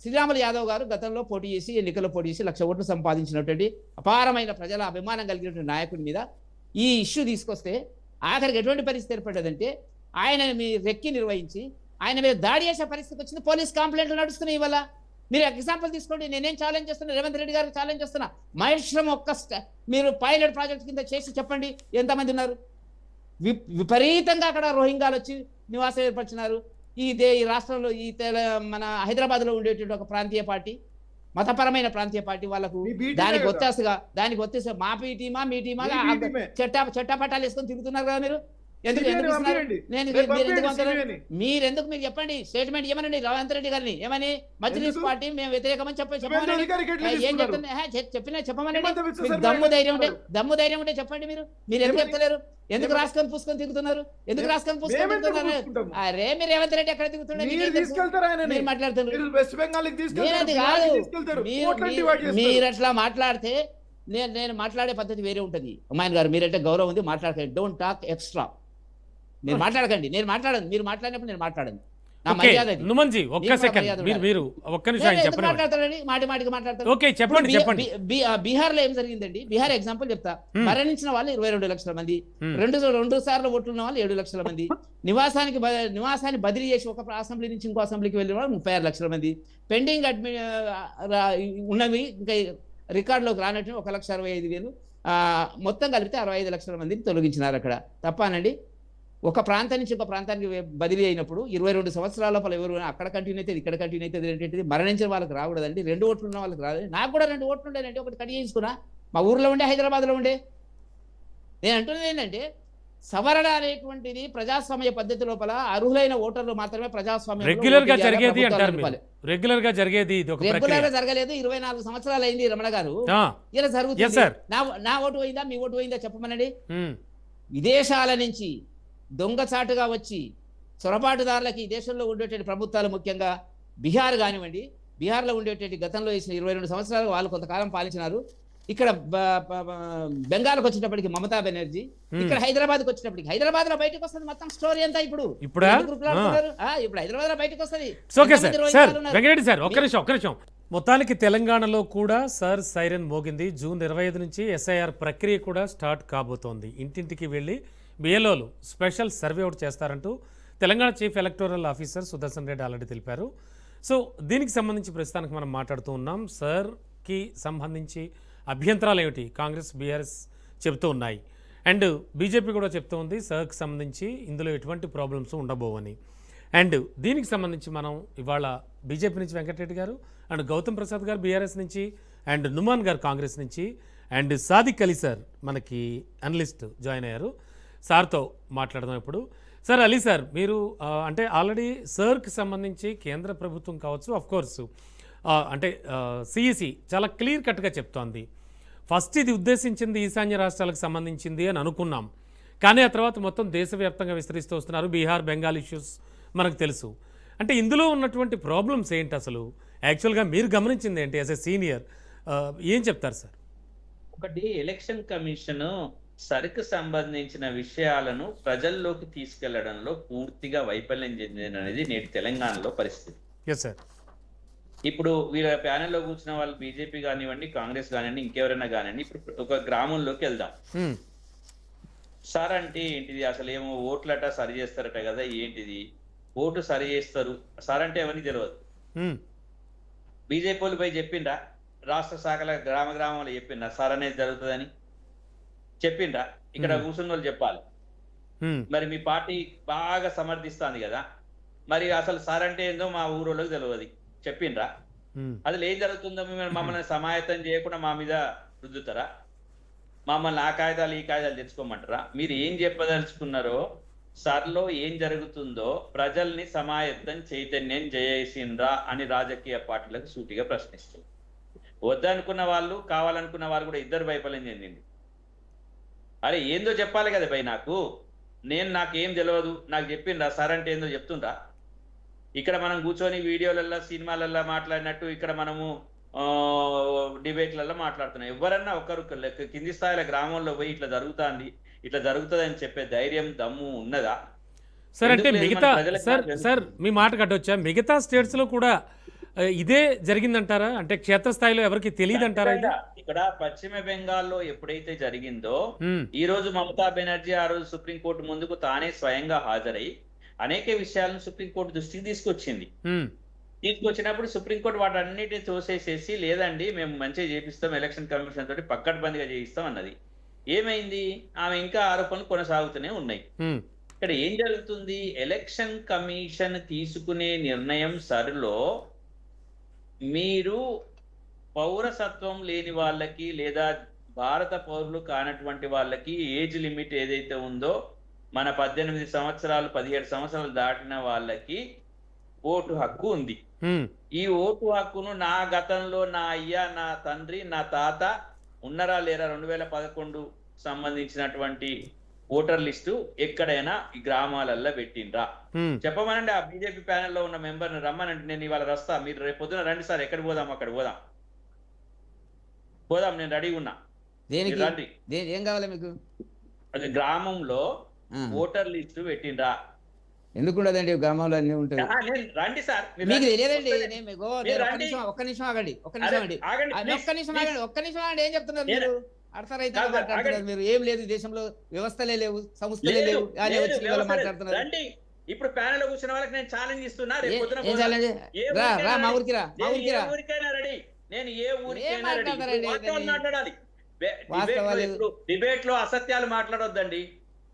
Speaker 5: శ్రీరాములు యాదవ్ గారు. గతంలో పోటీ చేసి, ఎన్నికల్లో పోటీ చేసి 1,00,000 ఓట్లు సంపాదించినటువంటి అపారమైన ప్రజల అభిమానం కలిగినటువంటి నాయకుడి మీద ఈ ఇష్యూ తీసుకొస్తే ఆఖరికి ఎటువంటి పరిస్థితి ఏర్పడ్డదంటే, ఆయన మీ రెక్కి నిర్వహించి ఆయన మీద దాడి చేసే పరిస్థితి వచ్చింది. పోలీస్ కంప్లైంట్లు నడుస్తున్నాయి ఇవాళ. మీరు ఎగ్జాంపుల్ తీసుకోండి. నేనేం ఛాలెంజ్ చేస్తున్నా, రేవంత్ రెడ్డి గారికి ఛాలెంజ్ చేస్తున్నా. మహేశ్వరం మీరు పైలట్ ప్రాజెక్ట్ కింద చేసి చెప్పండి ఎంతమంది ఉన్నారు. విపరీతంగా అక్కడ రోహింగాలు వచ్చి నివాసం ఏర్పరిచినారు. ఈ రాష్ట్రంలో, మన హైదరాబాద్లో ఉండేటువంటి ఒక ప్రాంతీయ పార్టీ, మతపరమైన ప్రాంతీయ పార్టీ, వాళ్ళకు దానికి వచ్చేస్తే మా టీమా మీ టీమా చట్టపట్టాలు వేసుకొని తిరుగుతున్నారు కదా మీరు. ఎందుకు
Speaker 7: CBI ని
Speaker 5: ఎందుకు ఇస్తున్నారు?
Speaker 7: పంపియండి.
Speaker 5: నేను
Speaker 7: రేపు
Speaker 5: మీరు
Speaker 7: పంపియండి
Speaker 5: ఎందుకు పంపుతారు?
Speaker 7: CBI ని.
Speaker 5: మీరు చెప్పండి, స్టేట్మెంట్ ఇవ్వనండి రేవంత్ రెడ్డి గారిని. ఏమని మజ్లిస్
Speaker 7: ఎందుకు?
Speaker 5: పార్టీ మేము వ్యతిరేకమని
Speaker 7: శుభేంద్ర
Speaker 5: చెప్పమని
Speaker 7: అధికారికి ఎట్లా
Speaker 5: ఏం
Speaker 7: తీసుకున్నారు?
Speaker 5: చెప్తున్నా చెప్పమనండి.
Speaker 7: హిమంత బిశ్వ
Speaker 5: మీకు
Speaker 7: శర్మ
Speaker 5: దమ్ము
Speaker 7: ఎట్లా
Speaker 5: ధైర్యం ఉంటే
Speaker 7: తీసుకున్నారు?
Speaker 5: చెప్పండి. మీరు ఎందుకు
Speaker 7: ఏమని?
Speaker 5: చెప్తలేరు? ఎందుకు
Speaker 7: ఏమని?
Speaker 5: రాసుకొని పూసుకొని తిరుగుతున్నారు? ఎందుకు రాసుకొని పూసుకొని
Speaker 7: మేము ఎందుకు
Speaker 5: తిరుగుతున్నారు?
Speaker 7: పూసుకుంటాము?
Speaker 5: అరే మీరు రేవంత్ రెడ్డి ఎక్కడ తిరుగుతున్నారు?
Speaker 7: మీరు తీసుకెళ్తారా ఆయనని?
Speaker 5: మీరు మాట్లాడుతున్నారు.
Speaker 7: మీరు వెస్ట్ బెంగాల్ కి తీసుకెళ్తారు,
Speaker 5: నేనది
Speaker 7: బీహార్కి
Speaker 5: కాదు.
Speaker 7: తీసుకెళ్తారు,
Speaker 5: మీరు
Speaker 7: ఓట్లను divide చేస్తారు.
Speaker 5: మీరు అట్లా మాట్లాడితే నేను మాట్లాడే పద్ధతి వేరే ఉంటుంది. ఉమాయన్ గారు మీరంటే గౌరవం ఉంది, మాట్లాడకండి. Don't talk extra. మీరు మాట్లాడకండి. నేను మాట్లాడను. మీరు మాట్లాడినప్పుడు నేను మాట్లాడను. నా
Speaker 1: ఓకే
Speaker 5: మర్యాద అది.
Speaker 1: నుమన్జీ ఒక్క
Speaker 5: మీకు కూడా
Speaker 1: సెకండ్
Speaker 5: మర్యాద
Speaker 1: మీరు ఒక్క నిమిషం ఆయన
Speaker 5: ఎందుకు
Speaker 1: చెప్పండి.
Speaker 5: మాట్లాడతారండి? మాటికి మాట్లాడతారు.
Speaker 1: ఓకే చెప్పండి చెప్పండి.
Speaker 5: బీహార్ లో ఏం జరిగిందండి? బీహార్ ఎగ్జాంపుల్ చెప్తా. మరణించిన వాళ్ళు 22 లక్షల మంది,
Speaker 1: Hmm.
Speaker 5: రెండు సార్లు ఓట్లున్న వాళ్ళు 7 లక్షల మంది, నివాసాన్ని బదిలీ చేసి ఒక అసెంబ్లీ నుంచి ఇంకో అసెంబ్లీకి వెళ్ళిన వాళ్ళు 36 లక్షల మంది, పెండింగ్ ఉన్నవి ఇంకా రికార్డులోకి రానట్టు 1,65,000, మొత్తం కలిపితే 65 లక్షల మందిని తొలగించినారు. అక్కడ తప్పానండి. ఒక ప్రాంతం నుంచి ఒక ప్రాంతానికి బదిలీ అయినప్పుడు 22 సంవత్సరాల లోపల ఎవరు అక్కడ కంటిన్యూ అవుతుంది, ఇక్కడ కంటిన్యూ అవుతుంది ఏంటంటే మరణించిన వాళ్ళకి రాకూడదండి. 2 ఓట్లు ఉన్న వాళ్ళకి రాదు. నాకు కూడా 2 ఓట్లు ఉండేనంటే ఒకటి కట్ చేయించుకున్నా. మా ఊర్లో ఉండే, హైదరాబాద్లో ఉండే. నేను అంటున్నది ఏంటంటే సవరణ అనేటువంటిది ప్రజాస్వామ్య పద్ధతి లోపల అర్హులైన ఓటర్లు మాత్రమే ప్రజాస్వామ్యం
Speaker 1: రెగ్యులర్ గా జరిగేది అంటారు మీరు. రెగ్యులర్ గా జరిగేది ఇది ఒక
Speaker 5: రెగ్యులర్
Speaker 1: ప్రక్రియ.
Speaker 5: గా జరగలేదు. 24 సంవత్సరాలు అయింది రమణ గారు.
Speaker 1: ఆ,
Speaker 5: ఇలా
Speaker 1: Yes,
Speaker 5: జరుగుతుంది.
Speaker 1: sir.
Speaker 5: నా ఓటు పోయిందా, మీ ఓటు పోయిందా చెప్పమనండి.
Speaker 1: ఉమ్,
Speaker 5: విదేశాల నుంచి దొంగచాటుగా వచ్చి చొరబాటుదారులకి ఈ దేశంలో ఉండేటువంటి ప్రభుత్వాలు, ముఖ్యంగా బీహార్ కానివ్వండి, బీహార్లో ఉండేటువంటి గతంలో వేసిన 22 సంవత్సరాలు వాళ్ళు కొంతకాలం పాలించినారు. ఇక్కడ బెంగాల్కి వచ్చేటప్పటికి మమతా బెనర్జీ, ఇక్కడ హైదరాబాద్కి వచ్చేటప్పటికి హైదరాబాద్ లో బయటకు వస్తుంది మొత్తం స్టోరీ అంతా.
Speaker 1: ఇప్పుడా?
Speaker 5: ఇప్పుడు హైదరాబాద్ లో బయటకు వస్తుంది.
Speaker 1: ఓకే సార్ వెంకటరెడ్డి సార్ ఒక్క నిమిషం. మొత్తానికి తెలంగాణలో కూడా సార్ సైరన్ మోగింది. జూన్ 25 నుంచి SIR ప్రక్రియ కూడా స్టార్ట్ కాబోతోంది. ఇంటింటికి వెళ్ళి BLOలు స్పెషల్ సర్వే అవుట్ చేస్తారంటూ Telangana chief electoral officer Sudarshan Reddy already తెలిపారు. సో దీనికి సంబంధించి ప్రస్తుతానికి మనం మాట్లాడుతూ ఉన్నాం. సార్కి సంబంధించి అభ్యంతరాలు ఏమిటి కాంగ్రెస్, BRS చెబుతూ ఉన్నాయి, అండ్ బీజేపీ కూడా చెప్తూ ఉంది సార్కి సంబంధించి ఇందులో ఎటువంటి ప్రాబ్లమ్స్ ఉండబోవని. అండ్ దీనికి సంబంధించి మనం ఇవాళ బీజేపీ నుంచి వెంకటరెడ్డి గారు, అండ్ గౌతమ్ ప్రసాద్ గారు BRS నుంచి, అండ్ నుమాన్ గారు కాంగ్రెస్ నుంచి, అండ్ సాదిక్ అలీ సార్ మనకి అనలిస్ట్ జాయిన్ అయ్యారు. సార్తో మాట్లాడదాం ఇప్పుడు. సార్ అలీ సార్, మీరు అంటే ఆల్రెడీ సార్కి సంబంధించి కేంద్ర ప్రభుత్వం కావచ్చు, అఫ్కోర్స్ అంటే CEC చాలా క్లియర్ కట్గా చెప్తోంది. ఫస్ట్ ఇది ఉద్దేశించింది ఈశాన్య రాష్ట్రాలకు సంబంధించింది అని అనుకున్నాం, కానీ ఆ తర్వాత మొత్తం దేశవ్యాప్తంగా విస్తరిస్తూ వస్తున్నారు. బీహార్, బెంగాల్ ఇష్యూస్ మనకు తెలుసు. అంటే ఇందులో ఉన్నటువంటి ప్రాబ్లమ్స్ ఏంటి అసలు? యాక్చువల్గా మీరు గమనించింది ఏంటి యాజ్ ఎ సీనియర్? ఏం చెప్తారు సార్?
Speaker 8: ఒకటి, ఎలక్షన్ కమిషన్ సరికి సంబంధించిన విషయాలను ప్రజల్లోకి తీసుకెళ్లడంలో పూర్తిగా వైఫల్యం చెందినది నేటి తెలంగాణలో పరిస్థితి.
Speaker 1: Yes sir.
Speaker 8: ఇప్పుడు వీళ్ళ ప్యానెల్లో కూర్చున్న వాళ్ళు బీజేపీ కానివ్వండి, కాంగ్రెస్ కానివ్వండి, ఇంకెవరైనా కానివ్వండి, ఇప్పుడు ఒక గ్రామంలోకి వెళ్దాం. సార్ అంటే ఏంటిది? అసలు ఏమో ఓట్లట సరి చేస్తారట కదా, ఏంటిది ఓటు సరి చేస్తారు సార్ అంటే ఎవరికి తెలియదు. బీజేపీ వాళ్ళు పోయి చెప్పిండ్రా? రాష్ట్ర శాఖల గ్రామంలో చెప్పిండ్రా సార్ అనేది జరుగుతుందని? చెప్పిండ్రా? ఇక్కడ కూర్చున్న వాళ్ళు చెప్పాలి. మరి మీ పార్టీ బాగా సమర్థిస్తుంది కదా, మరి అసలు సార్ అంటే ఏందో మా ఊరోళ్ళకి తెలియదు, చెప్పిండ్రా? అసలు ఏం జరుగుతుందో మమ్మల్ని సమాయత్తం చేయకుండా మా మీద రుద్దుతారా? మమ్మల్ని ఆ కాగితాలు ఈ కాగితాలు తెచ్చుకోమంటారా? మీరు ఏం చెప్పదలుచుకున్నారో, సర్లో ఏం జరుగుతుందో ప్రజల్ని సమాయత్తం చైతన్యం చేసిండ్రా అని రాజకీయ పార్టీలకు సూటిగా ప్రశ్నిస్తుంది. వద్దనుకున్న వాళ్ళు, కావాలనుకున్న వాళ్ళు కూడా ఇద్దరు వైఫల్యం చెందింది. అరే ఏందో చెప్పాలి కదా భయ్, నాకేం తెలియదు, నాకు చెప్పిండ్రా సార్ అంటే ఏందో చెప్తుండ్రా? ఇక్కడ మనం కూర్చొని వీడియోలల్లో, సినిమాలల్లో మాట్లాడినట్టు ఇక్కడ మనము డిబేట్లలో మాట్లాడుతున్నాం. ఎవరన్నా ఒకరు కింది స్థాయిల గ్రామంలో పోయి ఇట్లా జరుగుతుంది అని చెప్పే ధైర్యం, దమ్ము ఉన్నదా
Speaker 1: సార్? అంటే మిగతా సార్ మీ మాట కట్టొచ్చా, మిగతా స్టేట్స్ లో కూడా ఇదే జరిగిందంటారా? అంటే క్షేత్రస్థాయిలో ఎవరికి తెలియదు అంటారా?
Speaker 8: ఇక్కడ పశ్చిమ బెంగాల్లో ఎప్పుడైతే జరిగిందో, ఈ రోజు మమతా బెనర్జీ ఆ రోజు సుప్రీంకోర్టు ముందుకు తానే స్వయంగా హాజరై అనేక విషయాలను సుప్రీంకోర్టు దృష్టికి తీసుకొచ్చినప్పుడు సుప్రీంకోర్టు వాటన్నిటిని తోసేసేసి, లేదండి మేము మంచిగా చేపిస్తాం, ఎలక్షన్ కమిషన్ తోటి పక్కడ్బందీగా చేయిస్తాం అన్నది. ఏమైంది? ఆమె ఇంకా ఆరోపణలు కొనసాగుతూనే ఉన్నాయి. ఇక్కడ ఏం జరుగుతుంది? ఎలక్షన్ కమిషన్ తీసుకునే నిర్ణయం సరిలో మీరు పౌరసత్వం లేని వాళ్ళకి లేదా భారత పౌరులు కానటువంటి వాళ్ళకి ఏజ్ లిమిట్ ఏదైతే ఉందో మన 18 సంవత్సరాలు 17 సంవత్సరాలు దాటిన వాళ్ళకి ఓటు హక్కు ఉంది. ఈ ఓటు హక్కును నా గతంలో నా అయ్య, నా తండ్రి, నా తాత ఉన్నారా లేరా 2011 సంబంధించినటువంటి ఓటర్ లిస్టు ఎక్కడైనా ఈ గ్రామాలల్లో పెట్టిండ్రా చెప్పమనండి. ఆ బీజేపీ ప్యానెల్లో ఉన్న మెంబర్ని రమ్మనండి, నేను ఇవాళ వస్తా, మీరు రేపు పొద్దున రండి సార్, ఎక్కడ పోదాం అక్కడ పోదాం, నేను రెడీగా ఉన్నా.
Speaker 5: దేనికి
Speaker 8: రండి.
Speaker 5: ఏం కావాలి మీకు?
Speaker 8: అది గ్రామంలో ఓటర్ లిస్టు పెట్టిండ్రా?
Speaker 5: ఎందుకుండదండి, గ్రామంలో అన్ని ఉంటాయి.
Speaker 8: రండి సార్,
Speaker 5: మీకు తెలియదండి. ఒక్క నిమిషం ఆగండి. ఏం చెప్తున్నారు మీరు? అర్థరైతే మాట్లాడుతున్నారు మీరు. ఏం లేదు దేశంలో, వ్యవస్థలే లేవు, సంస్థలే లేవు అని వచ్చి ఇవాళ మాట్లాడుతున్నారు.
Speaker 8: రండి, ఇప్పుడు ప్యానెల్ లో కూర్చున్న వాళ్ళకి నేను ఛాలెంజ్ ఇస్తున్నా.
Speaker 5: రా మా ఊరికి రా, మా ఊరికి రా.
Speaker 8: ఊరికైనా రెడీ, నేను ఏ ఊరికైనా
Speaker 5: మాట్లాడతారండి?
Speaker 8: మాట్లాడాలి. డిబేట్ లో అసత్యాలు మాట్లాడొద్దండి.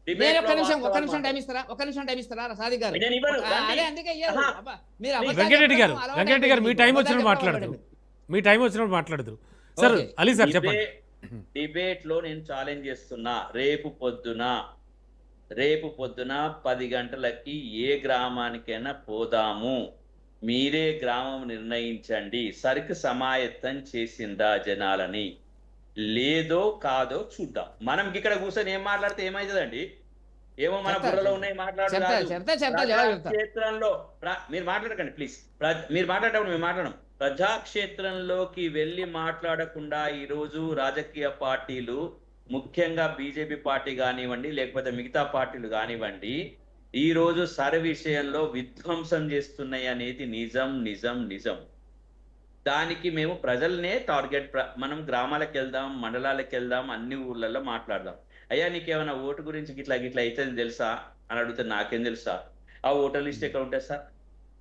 Speaker 5: ఒక్క నిమిషం టైం ఇస్తారా సాది గారు?
Speaker 1: వెంకటరెడ్డి గారు మీ టైం వచ్చినప్పుడు మాట్లాడదు. సార్ అలీ సార్ చెప్పండి.
Speaker 8: డిబేట్ లో నేను ఛాలెంజ్ చేస్తున్నా, రేపు పొద్దున 10 గంటలకి ఏ గ్రామానికైనా పోదాము, మీరే గ్రామం నిర్ణయించండి. సరికి సమాయత్తం చేసిందా జనాలని, లేదో కాదో చూద్దాం. మనం ఇక్కడ కూర్చొని ఏం మాట్లాడితే ఏమైతుందండి? ఏమో మన బుర్రలో ఉన్నాయి క్షేత్రంలో మీరు మాట్లాడకండి ప్లీజ్. మీరు మాట్లాడేటప్పుడు మేము మాట్లాడడం. ప్రజాక్షేత్రంలోకి వెళ్ళి మాట్లాడకుండా ఈరోజు రాజకీయ పార్టీలు, ముఖ్యంగా బీజేపీ పార్టీ కానివ్వండి, లేకపోతే మిగతా పార్టీలు కానివ్వండి, ఈ రోజు సర్ విషయంలో విధ్వంసం చేస్తున్నాయి అనేది నిజం. దానికి మేము ప్రజలనే టార్గెట్, మనం గ్రామాలకు వెళ్దాం, మండలాలకు వెళ్దాం, అన్ని ఊర్లలో మాట్లాడదాం. అయ్యా నీకేమైనా ఓటు గురించి గిట్లా అవుతుంది తెలుసా అని అడిగితే నాకేం తెలుసా? ఆ ఓటర్ లిస్ట్ ఎక్కడ ఉంటుంది సార్?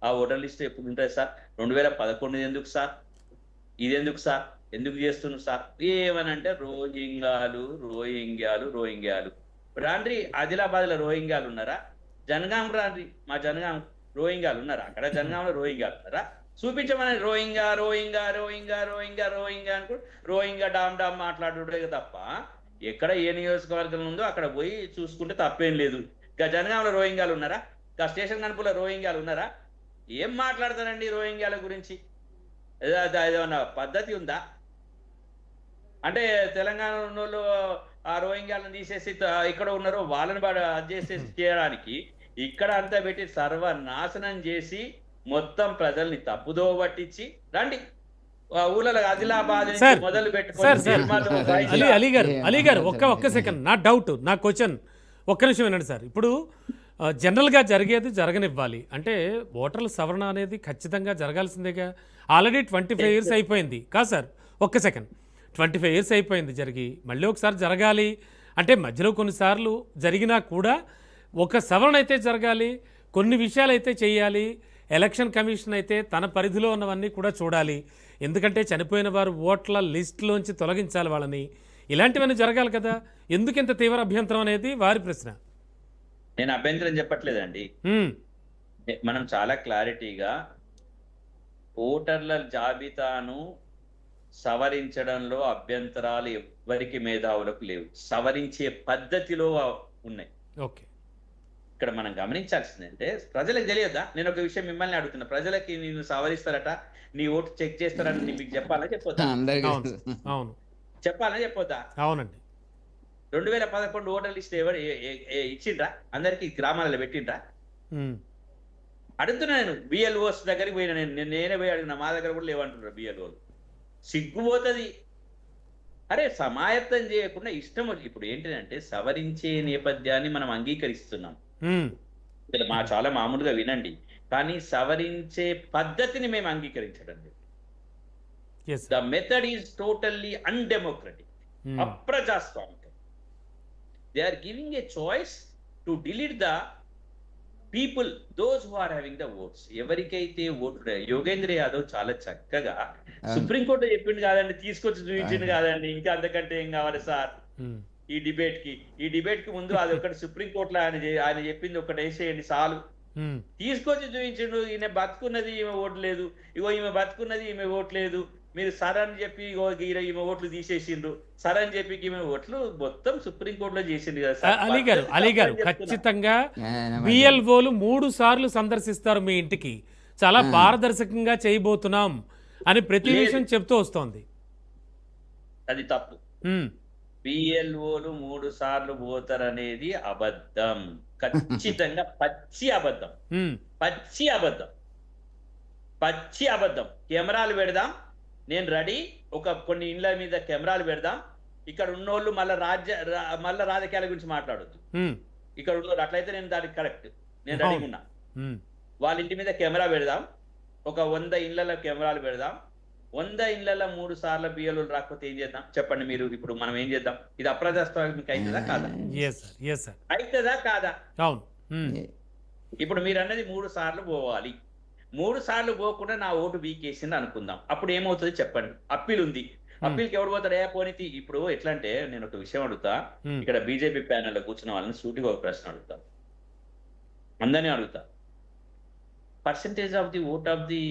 Speaker 8: ఆ ఓటర్ లిస్ట్ ఎప్పుడు ఉంటుంది సార్? 2011 ఎందుకు సార్? ఇది ఎందుకు సార్? ఎందుకు చేస్తున్నారు సార్? ఏమనంటే రోహింగ్యాలు రాండ్రి. ఆదిలాబాద్ లో రోహింగ్యాలు ఉన్నారా? జనగాం రాండ్రి, మా జనగాం రోహింగ్యాలు ఉన్నారా? అక్కడ జనగాంలో రోహింగ్యాలు ఉన్నారా? చూపించమని. రోహింగ్యా అనుకో, రోహింగ్యా డామ్ మాట్లాడుడే తప్ప ఎక్కడ ఏ నియోజకవర్గం ఉందో అక్కడ పోయి చూసుకుంటే తప్పేం లేదు. ఇంకా జనగాంలో రోహింగ్యాలు ఉన్నారా? ఇంకా స్టేషన్ కనుపులో రోహింగ్యాలు ఉన్నారా? ఏం మాట్లాడతారండి రోహింగ్యాల గురించి? ఏదైనా పద్ధతి ఉందా? అంటే తెలంగాణ ఉన్న వాళ్ళు ఆ రోహింగ్యాలను తీసేసి ఇక్కడ ఉన్నారో వాళ్ళని చేసేసి చేయడానికి ఇక్కడ అంతా పెట్టి సర్వనాశనం చేసి మొత్తం ప్రజల్ని తప్పుదో పట్టించి రండి. ఊళ్ళలో ఆదిలాబాద్ మొదలు పెట్టుకోండి.
Speaker 1: అలీ గారు ఒక్క సెకండ్, నా డౌట్, నా క్వశ్చన్ ఒక్క నిమిషం వినండి సార్. ఇప్పుడు జనరల్గా జరిగేది జరగనివ్వాలి అంటే ఓటర్ల సవరణ అనేది ఖచ్చితంగా జరగాల్సిందేగా. ఆల్రెడీ 25 years అయిపోయింది కాదు సార్? ఒక్క సెకండ్, 25 years అయిపోయింది జరిగి, మళ్ళీ ఒకసారి జరగాలి అంటే మధ్యలో కొన్నిసార్లు జరిగినా కూడా ఒక సవరణ అయితే జరగాలి, కొన్ని విషయాలు అయితే చేయాలి. ఎలక్షన్ కమిషన్ అయితే తన పరిధిలో ఉన్నవన్నీ కూడా చూడాలి. ఎందుకంటే చనిపోయిన వారు ఓట్ల లిస్టులోంచి తొలగించాలి వాళ్ళని. ఇలాంటివన్నీ జరగాలి కదా. ఎందుకు ఇంత తీవ్ర అభ్యంతరం అనేది వారి ప్రశ్న.
Speaker 8: నేను అభ్యంతరం చెప్పట్లేదండి. మనం చాలా క్లారిటీగా ఓటర్ల జాబితాను సవరించడంలో అభ్యంతరాలు ఎవ్వరికి మేధావులకు లేవు. సవరించే పద్ధతిలో ఉన్నాయి.
Speaker 1: ఓకే,
Speaker 8: ఇక్కడ మనం గమనించాల్సిందంటే ప్రజలకు తెలియదా? నేను ఒక విషయం మిమ్మల్ని అడుగుతున్నా, ప్రజలకి నేను సవరిస్తారట, నీ ఓటు చెక్ చేస్తారని మీకు చెప్పాలా చెప్పొద్దా? చెప్పాలని చెప్పొద్దా?
Speaker 1: అవునండి.
Speaker 8: 2011 ఓటర్ లిస్ట్ ఎవరు ఇచ్చిండ్రా? అందరికి గ్రామాలలో పెట్టిండ్రా? అడుగుతున్నా నేను. బిఎల్ఓస్ దగ్గరికి పోయినా, నేనే పోయి అడిగిన, మా దగ్గర కూడా లేవంటున్నారు బిఎల్ఓలు. సిగ్గుపోతుంది. అరే సమాయత్తం చేయకుండా ఇష్టం. ఇప్పుడు ఏంటంటే సవరించే నేపథ్యాన్ని మనం అంగీకరిస్తున్నాం, చాలా మామూలుగా వినండి, కానీ సవరించే పద్ధతిని మేము అంగీకరించడం లేదు. The method is totally undemocratic, అప్రజాస్వామికం. They are giving a choice to delete the people, those who are having the votes. ఎవరికైతే ఓటు, యోగేంద్ర యాదవ్ చాలా చక్కగా సుప్రీంకోర్టు చెప్పింది కాదండి, తీసుకొచ్చి చూపించింది కాదండి, ఇంకా అంతకంటే ఏం కావాలి సార్? ఈ డిబేట్ కి ముందు అది ఒకటి సుప్రీంకోర్టులో ఆయన చెప్పింది ఒకటి వేసేయండి చాలు. తీసుకొచ్చి చూపించిండు, ఈయన బతుకున్నది ఈమె ఓట్లేదు, ఇగో ఈమె బతుకున్నది ఈమె ఓట్లేదు, మీరు సర్ అని చెప్పి ఇగో ఈమె ఓట్లు తీసేసిండ్రు, సర్ అని చెప్పి ఈమె ఓట్లు మొత్తం సుప్రీంకోర్టులో చేసిండు కదా సార్.
Speaker 1: అలీ గారు ఖచ్చితంగా బిఎల్ఓలు 3 సార్లు సందర్శిస్తారు మీ ఇంటికి, చాలా పారదర్శకంగా చేయబోతున్నాం అని ప్రతి విషయం చెప్తూ వస్తోంది.
Speaker 8: అది తప్పు. బిఎల్ఓలు 3 సార్లు పోతారనేది అబద్ధం, ఖచ్చితంగా పచ్చి అబద్ధం, పచ్చి అబద్ధం, పచ్చి అబద్ధం. కెమెరాలు పెడదాం, నేను రెడీ. కొన్ని ఇండ్ల మీద కెమెరాలు పెడదాం. ఇక్కడ ఉన్నోళ్ళు మళ్ళా రాజకీయాల గురించి మాట్లాడొద్దు. ఇక్కడ ఉన్నోళ్ళు అట్లయితే నేను దానికి కరెక్ట్, నేను రెడీగా ఉన్నా. వాళ్ళ ఇంటి మీద కెమెరా పెడదాం, 100 ఇళ్లలో కెమెరాలు పెడదాం. 100 ఇళ్లలో 3 సార్లు బిఎల్ఓలు రాకపోతే ఏం చేద్దాం చెప్పండి మీరు? ఇప్పుడు మనం ఏం చేద్దాం? ఇది అప్రజాస్వామిక అవుతుందా కాదా? అవుతుందా కాదా? ఇప్పుడు మీరు అన్నది 3 సార్లు పోవాలి. 3 సార్లు పోకుండా నా ఓటు వీకేసింది అనుకుందాం, అప్పుడు ఏమవుతుంది చెప్పండి? అప్పీల్ ఉంది, అప్పీల్కి ఎవరు పోతారు? పోనీతి. ఇప్పుడు ఎట్లా అంటే, నేను ఒక విషయం అడుగుతా, ఇక్కడ బీజేపీ ప్యానెల్లో కూర్చున్న వాళ్ళని సూటిగా ఒక ప్రశ్న అడుగుతా, అందరినీ అడుగుతా. Percentage of the vote of the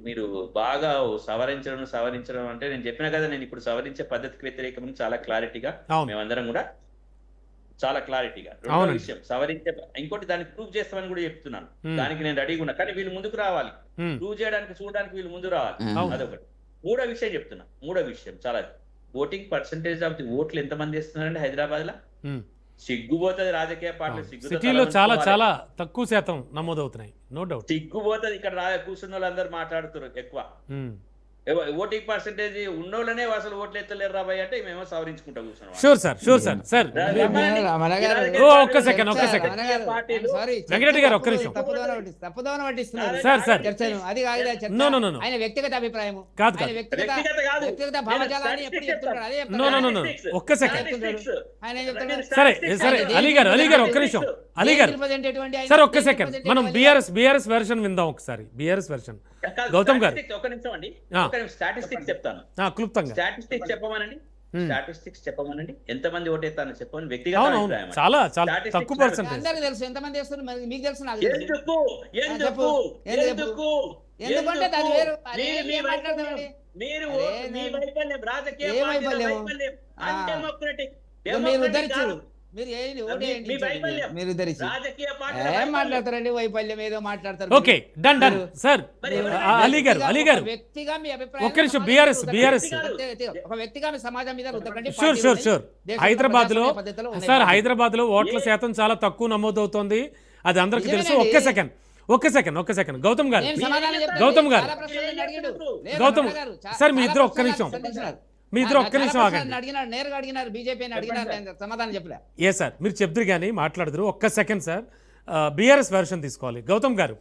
Speaker 8: మీరు బాగా సవరించడం అంటే, నేను చెప్పిన కదా, నేను ఇప్పుడు సవరించే పద్ధతికి వ్యతిరేకమని చాలా క్లారిటీగా మేమందరం కూడా చాలా క్లారిటీగా. రెండో విషయం సవరించే, ఇంకోటి దాన్ని ప్రూవ్ చేస్తామని కూడా చెప్తున్నాను, దానికి నేను రెడీగా ఉన్నా. కానీ వీళ్ళు ముందుకు రావాలి, ప్రూవ్ చేయడానికి చూడడానికి వీళ్ళు ముందు రావాలి, అదొకటి. మూడో విషయం చెప్తున్నా, మూడో విషయం చాలా, ఓటింగ్ పర్సెంటేజ్ ఆఫ్ ది ఓట్లు ఎంతమంది ఇస్తున్నారండి హైదరాబాద్ లో? సిగ్గుపోతుంది రాజకీయ పార్టీలు,
Speaker 1: సిటీలో చాలా చాలా తక్కువ శాతం నమోదవుతున్నాయి, నో డౌట్.
Speaker 8: సిగ్గుపోతుంది. ఇక్కడ కూర్చున్న వాళ్ళందరూ మాట్లాడుతున్నారు ఎక్కువ. ఓటింగ్ పర్సెంటేజ్ ఉన్నోళ్ళనే అసలు ఓట్లు ఎత్తలేరు రాబాయ్ అంటే మేము సవరించుకుంటా కూర్చున్నాం.
Speaker 1: Sure sir, sure sir. Sir ఒక్క సెకండ్ వెంకటరెడ్డి గారు ఒక్క నిమిషం. Sir sir no no no
Speaker 5: ఆయన వ్యక్తిగత అభిప్రాయం
Speaker 1: కాదు,
Speaker 5: వ్యక్తిగత భావజాలాన్ని ఎప్పుడు చెప్తున్నాడు, అదే
Speaker 1: నో నో నో ఒక్క సెకండ్. సరే సరే అలీ గారు ఒక్క నిమిషం. అలీ గారు సార్ ఒక్క సెకండ్, మనం బిఆర్ఎస్ వెర్షన్ విందాం ఒకసారి. బిఆర్ఎస్ వెర్షన్ గౌతమ్ గారు
Speaker 8: ఒక నిమిషం అండి, స్టాటిస్టిక్స్ చెప్తాను
Speaker 1: క్లుప్తంగా.
Speaker 8: స్టాటిస్టిక్స్ చెప్పమనండి, ఎంతమంది ఓటేస్తానని చెప్పమని వ్యక్తిగత అభిప్రాయం.
Speaker 1: చాలా చాలా తక్కువ పర్సెంటేజ్.
Speaker 5: అందరికీ తెలుసు ఎంతమంది చేస్తారు, మీకు తెలుసు, నాకు
Speaker 8: ఎందుకంటే
Speaker 5: దాని వేరు.
Speaker 8: మీరు మీ వైఫల్యం, రాజకీయ
Speaker 5: మీరు ఉద్ధరించు, మీరు మాట్లాడతారండి వైఫల్యం ఏదో మాట్లాడతారు.
Speaker 1: Okay done done sir. Ali గారు
Speaker 5: వ్యక్తిగా మీ అభిప్రాయం,
Speaker 1: ఒక్క నిమిషం. బిఆర్ఎస్
Speaker 5: ఒక వ్యక్తిగా మీ సమాజం మీద
Speaker 1: షూర్. హైదరాబాద్ లో ఓట్ల శాతం చాలా తక్కువ నమోదవుతోంది, అది అందరికి తెలుసు. ఒక్క సెకండ్ గౌతమ్ గారు సార్, మీ ఇద్దరు ఒక్క నిమిషం ఆగండి.
Speaker 5: అడిగినారు బీజేపీని అడిగినారు, సమాధానం చెప్పలే.
Speaker 1: ఏ సార్ మీరు చెప్తారు కానీ మాట్లాడదురు. ఒక్క సెకండ్ సార్, బిఆర్ఎస్ వెర్షన్ తీసుకోవాలి. గౌతమ్ గారు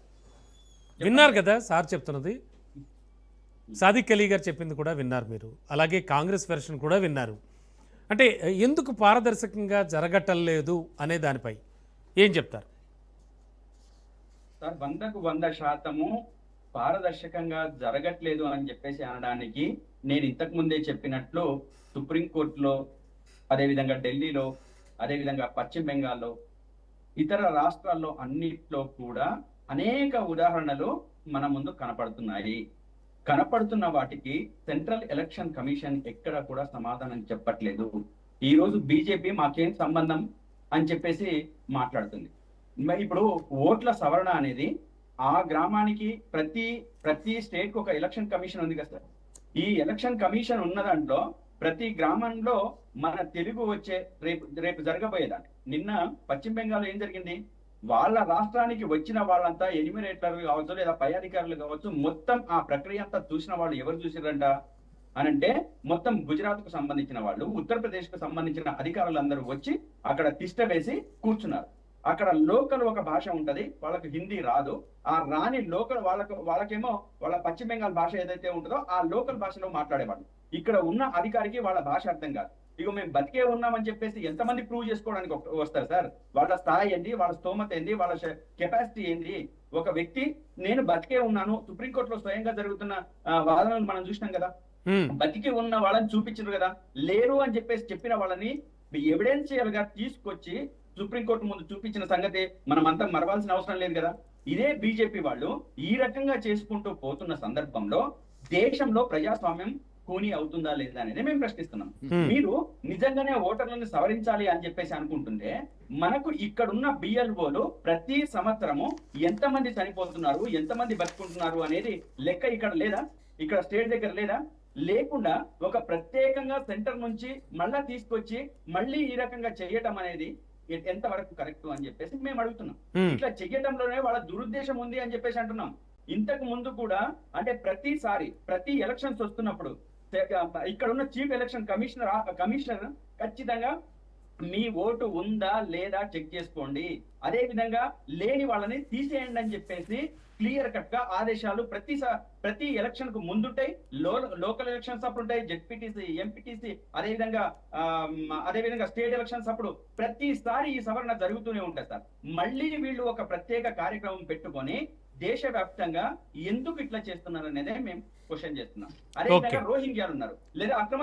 Speaker 1: విన్నారు కదా సార్ చెప్తున్నది, సాదిక్ అలీ గారు చెప్పింది కూడా విన్నారు మీరు, అలాగే కాంగ్రెస్ వెర్షన్ కూడా విన్నారు. అంటే ఎందుకు పారదర్శకంగా జరగటలేదు అనే దానిపై ఏం చెప్తారు?
Speaker 6: సార్ 100% పారదర్శకంగా జరగట్లేదు అని చెప్పేసి అనడానికి నేను ఇంతకు ముందే చెప్పినట్లు సుప్రీంకోర్టులో, అదేవిధంగా ఢిల్లీలో, అదేవిధంగా పశ్చిమ బెంగాల్లో, ఇతర రాష్ట్రాల్లో అన్నిట్లో కూడా అనేక ఉదాహరణలు మన ముందు కనపడుతున్నాయి. కనపడుతున్న వాటికి సెంట్రల్ ఎలక్షన్ కమిషన్ ఎక్కడ కూడా సమాధానం చెప్పట్లేదు. ఈ రోజు బీజేపీ మాకేం సంబంధం అని చెప్పేసి మాట్లాడుతుంది. ఇప్పుడు ఓట్ల సవరణ అనేది ఆ గ్రామానికి ప్రతి స్టేట్ కు ఒక ఎలక్షన్ కమిషన్ ఉంది కదా సార్. ఈ ఎలక్షన్ కమిషన్ ఉన్న దాంట్లో ప్రతి గ్రామంలో మన తెలుగు వచ్చే రేపు జరగబోయేదాన్ని. నిన్న పశ్చిమ బెంగాల్ ఏం జరిగింది, వాళ్ళ రాష్ట్రానికి వచ్చిన వాళ్ళంతా ఎన్యూమరేటర్లు కావచ్చు లేదా పై అధికారులు కావచ్చు, మొత్తం ఆ ప్రక్రియ అంతా చూసిన వాళ్ళు ఎవరు చూసిరంట అనంటే, మొత్తం గుజరాత్ కు సంబంధించిన వాళ్ళు, ఉత్తరప్రదేశ్ కు సంబంధించిన అధికారులందరూ వచ్చి అక్కడ తిష్ట వేసి కూర్చున్నారు. అక్కడ లోకల్ ఒక భాష ఉంటది, వాళ్ళకి హిందీ రాదు. ఆ రాని లోకల్ వాళ్ళకేమో వాళ్ళ పశ్చిమ బెంగాల్ భాష ఏదైతే ఉంటుందో ఆ లోకల్ భాషలో మాట్లాడేవాళ్ళు. ఇక్కడ ఉన్న అధికారికి వాళ్ళ భాష అర్థం కాదు. ఇక మేము బతికే ఉన్నామని చెప్పేసి ఎంతమంది ప్రూవ్ చేసుకోవడానికి వస్తారు సార్? వాళ్ళ స్థాయి ఏంది, వాళ్ళ స్తోమత ఏంది, వాళ్ళ కెపాసిటీ ఏంది? ఒక వ్యక్తి నేను బతికే ఉన్నాను, సుప్రీంకోర్టులో స్వయంగా జరుగుతున్న వాదనలు మనం చూసినాం కదా, బతికి ఉన్న వాళ్ళని చూపించారు కదా. లేరు అని చెప్పేసి చెప్పిన వాళ్ళని ఎవిడెన్షియల్ గా తీసుకొచ్చి సుప్రీంకోర్టు ముందు చూపించిన సంగతి మనం అంతా మరవాల్సిన అవసరం లేదు కదా. ఇదే బీజేపీ వాళ్ళు ఈ రకంగా చేసుకుంటూ పోతున్న సందర్భంలో దేశంలో ప్రజాస్వామ్యం కూని అవుతుందా లేదా అనేది మేము ప్రశ్నిస్తున్నాం. మీరు నిజంగానే ఓటర్లను సవరించాలి అని చెప్పేసి అనుకుంటుంటే మనకు ఇక్కడున్న బిఎల్ఓలు ప్రతి సంవత్సరము ఎంతమంది చనిపోతున్నారు, ఎంతమంది బతుకుంటున్నారు అనేది లెక్క ఇక్కడ లేదా? ఇక్కడ స్టేట్ దగ్గర లేదా? లేకుండా ఒక ప్రత్యేకంగా సెంటర్ నుంచి మళ్ళా తీసుకొచ్చి మళ్ళీ ఈ రకంగా చేయటం అనేది ఎంత వరకు కరెక్ట్ అని చెప్పేసి మేము అడుగుతున్నాం. ఇట్లా చెయ్యటంలోనే వాళ్ళ దురుద్దేశం ఉంది అని చెప్పేసి అంటున్నాం. ఇంతకు ముందు కూడా అంటే ప్రతిసారి ప్రతి ఎలక్షన్స్ వస్తున్నప్పుడు ఇక్కడ ఉన్న చీఫ్ ఎలక్షన్ కమిషనర్ ఖచ్చితంగా మీ ఓటు ఉందా లేదా చెక్ చేసుకోండి, అదే విధంగా లేని వాళ్ళని తీసేయండి అని చెప్పేసి క్లియర్ కట్ గా ఆదేశాలు ప్రతి ఎలక్షన్ కు ముందుంటాయి. లోకల్ ఎలక్షన్స్ అప్పుడు ఉంటాయి, జెడ్పీటీసీ, ఎంపీటీసీ, అదేవిధంగా స్టేట్ ఎలక్షన్స్ అప్పుడు ప్రతిసారి ఈ సవరణ జరుగుతూనే ఉంటాయి సార్. మళ్ళీ వీళ్ళు ఒక ప్రత్యేక కార్యక్రమం పెట్టుకొని దేశవ్యాప్తంగా ఎందుకు ఇట్లా చేస్తున్నారు అనేది మేము క్వశ్చన్ చేస్తున్నాం. అదేవిధంగా రోహింగ్యాలు ఉన్నారు లేదా అక్రమ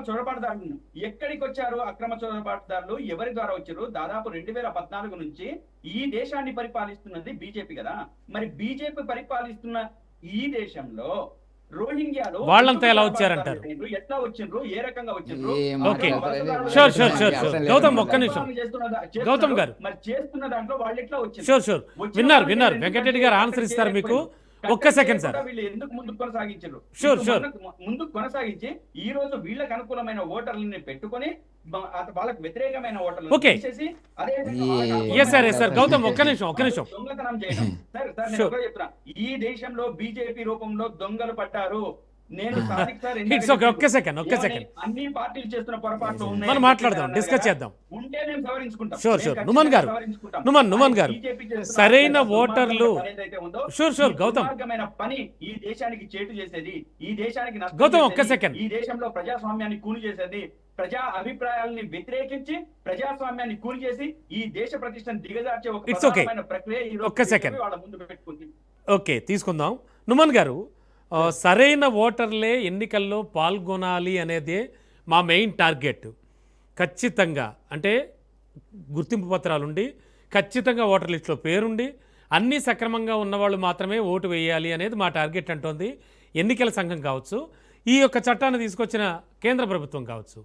Speaker 6: చొరబాటుదారులు ఎక్కడికి వచ్చారు? అక్రమ చొరబాటుదారులు ఎవరి ద్వారా వచ్చారు? దాదాపు 2014 నుంచి ఈ దేశాన్ని పరిపాలిస్తున్నది బీజేపీ కదా. మరి బీజేపీ పరిపాలిస్తున్న ఈ దేశంలో రోహింగ్యాలు
Speaker 1: వాళ్ళంతా ఎలా వచ్చారంటారు?
Speaker 6: ఎట్లా వచ్చిండ్రు, ఏ రకంగా వచ్చిండ్రు?
Speaker 1: ఓకే, షూర్ గౌతమ్, ఒక్క నిమిషం గౌతమ్ గారు,
Speaker 6: మరి చేస్తున్న దాంట్లో వాళ్ళు ఎట్లా వచ్చారు?
Speaker 1: షూర్ విన్నారు వెంకటరెడ్డి గారు ఆన్సర్ ఇస్తారు మీకు. ఒక్క సెకండ్ సార్,
Speaker 6: వీళ్ళు ఎందుకు ముందుకు కొనసాగించారు?
Speaker 1: షూర్
Speaker 6: ముందుకు కొనసాగించి ఈ రోజు వీళ్ళకి అనుకూలమైన ఓటర్లని పెట్టుకొని వాళ్ళకి వ్యతిరేకమైన ఓటర్లు తీసేసి
Speaker 1: సార్ గౌతమ్ ఒక్క నిమిషం
Speaker 6: దొంగతనం చేయడం. సార్ నేను ఒకటే చెప్తున్నా, ఈ దేశంలో బీజేపీ రూపంలో దొంగలు పట్టారు. నేను
Speaker 1: ఒక్క సెకండ్
Speaker 6: అన్ని పార్టీలు చేస్తున్న పొరపాట్లు
Speaker 1: మనం మాట్లాడదాం, డిస్కస్ చేద్దాం.
Speaker 6: ఉంటే మేము సవరించుకుంటాం.
Speaker 1: షూర్ నుమన్ గారు సరైన ఓటర్లు గౌతమ్
Speaker 6: పని ఈ దేశానికి చేటు చేసేది, ఈ దేశానికి
Speaker 1: గౌతమ్ ఒక్క సెకండ్,
Speaker 6: ఈ దేశంలో ప్రజాస్వామ్యాన్ని కూలి చేసేది, ప్రజా అభిప్రాయాలని వ్యతిరేకించి ప్రజాస్వామ్యాన్ని కూలి చేసి ఈ దేశ ప్రతిష్టను దిగజార్చే ఒక ప్రధానమైన ప్రక్రియ
Speaker 1: ఒక్క సెకండ్
Speaker 6: వాళ్ళ ముందు పెట్టుకుంది.
Speaker 1: ఓకే, తీసుకుందాం. నుమన్ గారు, సరైన ఓటర్లే ఎన్నికల్లో పాల్గొనాలి అనేదే మా మెయిన్ టార్గెట్. ఖచ్చితంగా అంటే గుర్తింపు పత్రాలుండి ఖచ్చితంగా ఓటర్ లిస్టులో పేరుండి అన్నీ సక్రమంగా ఉన్నవాళ్ళు మాత్రమే ఓటు వేయాలి అనేది మా టార్గెట్ అంటోంది ఎన్నికల సంఘం కావచ్చు, ఈ యొక్క చట్టాన్ని తీసుకొచ్చిన కేంద్ర ప్రభుత్వం కావచ్చు.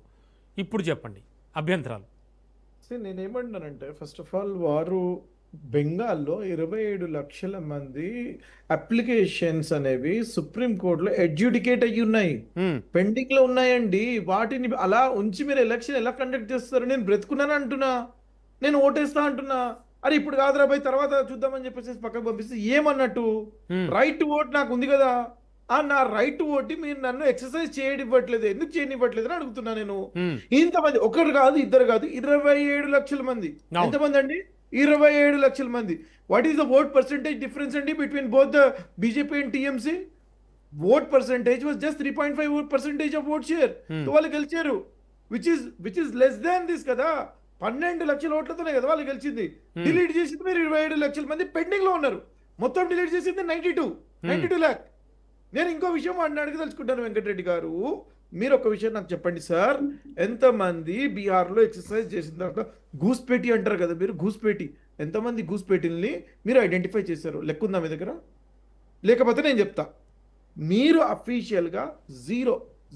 Speaker 1: ఇప్పుడు చెప్పండి అభ్యంతరాలు.
Speaker 7: నేనేమంటున్నానంటే, ఫస్ట్ ఆఫ్ ఆల్ వారు బెంగాల్లో 27 లక్షల మంది అప్లికేషన్స్ అనేవి సుప్రీంకోర్టులో అడ్జుడికేట్ అయ్యి ఉన్నాయి, పెండింగ్ లో ఉన్నాయండి. వాటిని అలా ఉంచి మీరు ఎలక్షన్ ఎలా కండక్ట్ చేస్తారు? నేను బ్రతుకున్నాను అంటున్నా, నేను ఓటేస్తా అంటున్నా. అరే ఇప్పుడు కాదురా భయ్, తర్వాత చూద్దామని చెప్పేసి పక్కకు పంపిస్తే ఏమన్నట్టు? రైట్ టు ఓట్ నాకు ఉంది కదా, నా రైట్ టు ఓట్ మీరు నన్ను ఎక్సర్సైజ్ చేయనివ్వట్లేదు, ఎందుకు చేయనివ్వట్లేదు అని అడుగుతున్నా నేను. ఇంతమంది, ఒకరు కాదు ఇద్దరు కాదు, 27 లక్షల మంది. ఎంతమంది అండి? 27 లక్షల మంది. What is the vote percentage difference అండి between both the BJP and TMC? Vote percentage was just 3.5% of vote share. వాళ్ళు గెలిచారు, which is less than this కదా. 12 లక్షల ఓట్లతోనే కదా వాళ్ళు గెలిచింది. డిలీట్ చేసింది మీరు 27 లక్షల మంది పెండింగ్ లో ఉన్నారు. మొత్తం డిలీట్ చేసింది 92 లాక్. నేను ఇంకో విషయం అడగదలుచుకుంటాను వెంకటరెడ్డి గారు, మీరు ఒక విషయం నాకు చెప్పండి సార్. ఎంతమంది బీహార్లో ఎక్సర్సైజ్ చేసిన తర్వాత గూస్పేటి అంటారు కదా మీరు, గూస్పేటి ఎంతమంది గూస్పేటిల్ని మీరు ఐడెంటిఫై చేశారు? లెక్క ఉందా మీ దగ్గర? లేకపోతే నేను చెప్తా, మీరు అఫీషియల్గా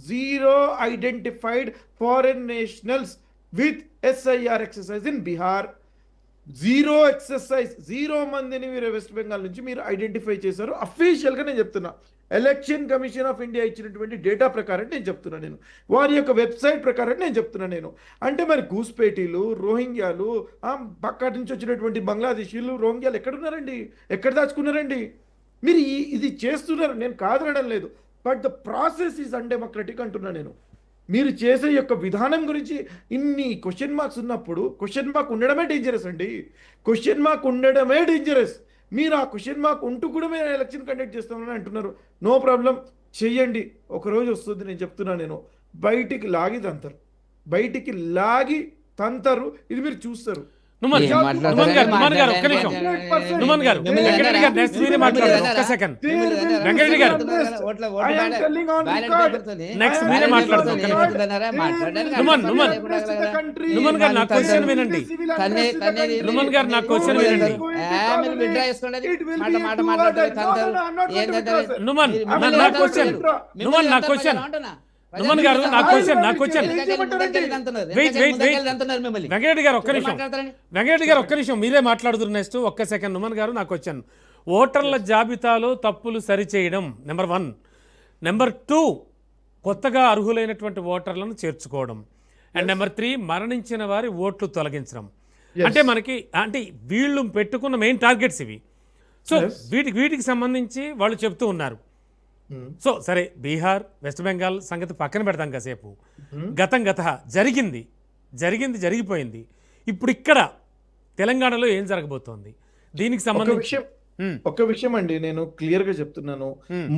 Speaker 7: zero identified foreign nationals with SIR exercise in Bihar. 0 exercise, 0 మందిని మీరు వెస్ట్ బెంగాల్ నుంచి మీరు ఐడెంటిఫై చేశారు. అఫీషియల్గా నేను చెప్తున్నా, ఎలక్షన్ కమిషన్ ఆఫ్ ఇండియా ఇచ్చినటువంటి డేటా ప్రకారం నేను చెప్తున్నా, నేను వారి యొక్క వెబ్సైట్ ప్రకారం నేను చెప్తున్నా నేను. అంటే మరి గూస్పేటీలు, రోహింగ్యాలు, పక్క నుంచి వచ్చినటువంటి బంగ్లాదేశీలు, రోహింగ్యాలు ఎక్కడున్నారండి? ఎక్కడ దాచుకున్నారండి? మీరు ఇది చేస్తున్నారు, నేను కాదనడం లేదు. But the process is undemocratic అంటున్నా నేను. మీరు చేసే యొక్క విధానం గురించి ఇన్ని క్వశ్చన్ మార్క్స్ ఉన్నప్పుడు, క్వశ్చన్ మార్క్ ఉండడమే డేంజరస్ అండి, క్వశ్చన్ మార్క్ ఉండడమే డేంజరస్. మీరు ఆ క్వశ్చన్ మార్క్ ఉంటూ కూడా మీరు ఎలక్షన్ కండక్ట్ చేస్తామని అంటున్నారు. నో ప్రాబ్లం, చెయ్యండి, ఒకరోజు వస్తుంది. నేను చెప్తున్నా, నేను బయటికి లాగి తంతారు, ఇది మీరు చూస్తారు.
Speaker 1: నుమన్
Speaker 5: ఏం
Speaker 1: గారు,
Speaker 5: మాట్లాడతారు?
Speaker 1: నుమన్ గారు, నుమన్ గారు, ఒక్క నిమిషం. నుమన్ గారు,
Speaker 5: మిమ్మల్ని
Speaker 1: వెంకటరెడ్డి గారు, నెక్స్ట్ మీరే మాట్లాడతారు. ఒక్క సెకండ్. వెంకటరెడ్డి గారు. నెక్స్ట్ మీరే మాట్లాడతారు. ఒక్క నిమిషం. నుమన్ గారు, నా క్వశ్చన్ వినండి. నుమన్ గారు, నా క్వశ్చన్ వినండి. నుమన్, నా క్వశ్చన్. నుమన్, నా క్వశ్చన్. నుమన్ గారు, నా క్వశ్చన్. వెంకటరెడ్డి గారు, ఒక్క నిమిషం. వెంకటరెడ్డి గారు, ఒక్క నిమిషం. మీరే మాట్లాడుతున్నారు. నెక్స్ట్ ఒక్క సెకండ్. నుమన్ గారు, నా క్వశ్చన్. ఓటర్ల జాబితాలో తప్పులు సరిచేయడం నెంబర్ 1. నెంబర్ 2, కొత్తగా అర్హులైనటువంటి ఓటర్లను చేర్చుకోవడం. అండ్ నెంబర్ 3, మరణించిన వారి ఓట్లు తొలగించడం. అంటే మనకి అంటే వీళ్ళు పెట్టుకున్న మెయిన్ టార్గెట్స్ ఇవి. సో వీటికి సంబంధించి వాళ్ళు చెప్తూ ఉన్నారు. సో సరే, బీహార్, వెస్ట్ బెంగాల్ సంగతి పక్కన పెడతాం కాసేపు. గతం జరిగిపోయింది. ఇప్పుడు ఇక్కడ తెలంగాణలో ఏం జరగబోతోంది దీనికి సంబంధించి
Speaker 7: ఒక విషయం అండి, నేను క్లియర్ గా చెప్తున్నాను.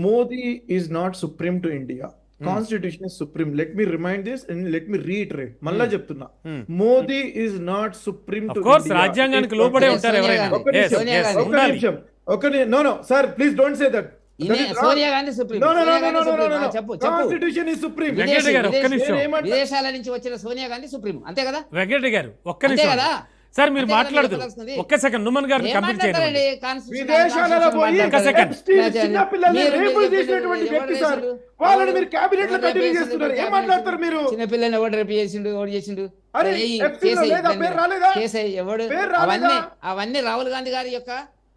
Speaker 7: Modi is not supreme to India. Constitution is supreme. Let me remind this and let me reiterate. మళ్ళా చెప్తున్నా, Modi is not supreme to India.
Speaker 1: రాజ్యాంగానికి లోబడే ఉంటారు ఎవరైనా.
Speaker 7: No sir, please don't say that.
Speaker 5: Sonia Gandhi supreme.
Speaker 7: Constitution is supreme.
Speaker 1: Venkata Reddy గారు, ఒక్క నిమిషం.
Speaker 5: విదేశాల నుంచి వచ్చిన సోనియా గాంధీ సుప్రీం, అంతే కదా?
Speaker 1: వెంకటరెడ్డి గారు, ఒక్క నిమిషం.
Speaker 5: కదా?
Speaker 1: సార్ మీరు మాట్లాడదు. ఒక్క సెకండ్. నుమన్ గారిని కంప్లీట్ చేయండి.
Speaker 7: విదేశాలలో పోయి
Speaker 1: ఒక్క సెకండ్.
Speaker 7: చిన్న పిల్లల్ని రేపులు చేసినటువంటి వ్యక్తి సార్, వాళ్ళని మీరు క్యాబినెట్ లో కంటిన్యూ చేస్తున్నారు. ఏం మాట్లాడతారు మీరు?
Speaker 5: చిన్న పిల్లల్ని ఎవడు రేపు చేసిండు.
Speaker 7: అరే, FCలో లేదా? పేరు రాలేదా?
Speaker 5: ఎవడు?
Speaker 7: పేరు రాలేదా?
Speaker 5: అవన్నీ రాహుల్ గాంధీ గారి యొక్క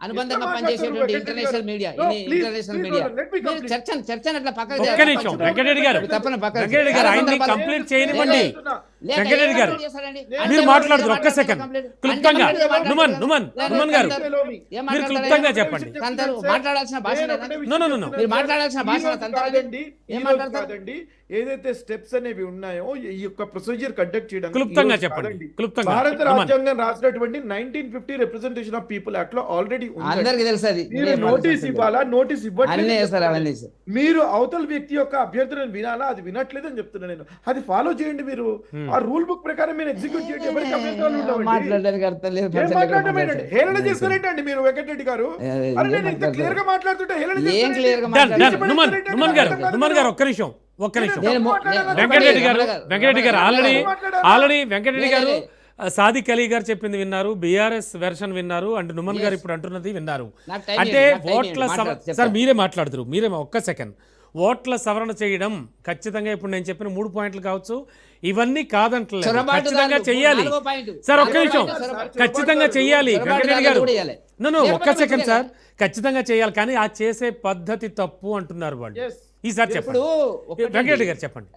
Speaker 5: అనుబంధంగా
Speaker 7: ఎంత
Speaker 5: పనిచేసేటువంటి
Speaker 7: మాట్లాడుతున్నారు
Speaker 5: international media.
Speaker 7: No, please,
Speaker 5: international
Speaker 7: please,
Speaker 5: media
Speaker 7: let me complete.
Speaker 5: చర్చను అట్లా పక్కన
Speaker 1: ఒక్క నిమిషం. వెంకటరెడ్డి గారు, వెంకటరెడ్డి గారు, ఆయన్ని కంప్లీట్ చేయనివ్వండి. వెంకటరెడ్డి గారు, మీరు మాట్లాడుతున్నారు. ఒక్క సెకండ్. క్లుప్తంగా నుమన్ గారు, మీరు క్లుప్తంగా చెప్పండి.
Speaker 5: మాట్లాడాల్సిన భాష
Speaker 1: నో.
Speaker 5: మీరు మాట్లాడాల్సిన భాష ఏం మాట్లాడతారు?
Speaker 7: కాదండి, ఏదైతే స్టెప్స్ అనేవి ఉన్నాయో ఈ యొక్క ప్రొసీజర్ కండక్ట్ చేయడం
Speaker 1: క్లుప్తంగా చెప్పండి. క్లుప్తంగా.
Speaker 7: భారత రాజ్యాంగం రాసినటువంటి 1950 రిప్రజెంటేషన్ ఆఫ్ పీపుల్ యాక్ట్ లో ఆల్రెడీ
Speaker 5: అందరికి తెలుసు అది.
Speaker 7: మీరు నోటీస్ ఇవ్వాలా? నోటీస్
Speaker 5: అన్నీ సార్, అవన్నీ
Speaker 7: ఇవ్వట్లేదు. మీరు అవతల వ్యక్తి యొక్క అభ్యర్థులను వినాలా? అది వినట్లేదని చెప్తున్నా నేను. అది ఫాలో చేయండి. మీరు ఆ రూల్ బుక్ ప్రకారం మీరు ఎగ్జిక్యూట్ చేయండి. ఎవరికి అభ్యంతరాలు ఉండవండి.
Speaker 5: మాట్లాడడానికి అర్థం లేదు.
Speaker 7: ఏం మాట్లాడటమేనండి? హేళన చేస్తారేంటండి మీరు, వెంకటరెడ్డి గారు? అరే, నేను ఇంత క్లియర్ గా మాట్లాడుతుంటే హేళన
Speaker 5: ఏం
Speaker 7: చేస్తారేంటి?
Speaker 5: క్లియర్ గా
Speaker 1: నుమన్ గారు, ఒక్క నిమిషం. వెంకటరెడ్డి గారు ఆల్రెడీ వెంకటరెడ్డి గారు సాదిక్ అలీ గారు చెప్పింది విన్నారు, బీఆర్ఎస్ వెర్షన్ విన్నారు, అండ్ నుమన్ గారు ఇప్పుడు అంటున్నది విన్నారు. అంటే ఓట్ల సార్ మీరే మాట్లాడుతురు. మీరే ఒక్క సెకండ్. ఓట్ల సవరణ చేయడం ఖచ్చితంగా ఇప్పుడు నేను చెప్పిన 3 పాయింట్లు కావచ్చు, ఇవన్నీ కాదంటలేదు. ఖచ్చితంగా చెయ్యాలి సార్. ఒక్క నిమిషం. ఖచ్చితంగా చెయ్యాలి వెంకటరెడ్డి గారు. ఒక్క సెకండ్ సార్. ఖచ్చితంగా చేయాలి, కానీ ఆ చేసే పద్ధతి తప్పు అంటున్నారు వాళ్ళు. ఈసారి చెప్పండి. వెంకటరెడ్డి గారు చెప్పండి.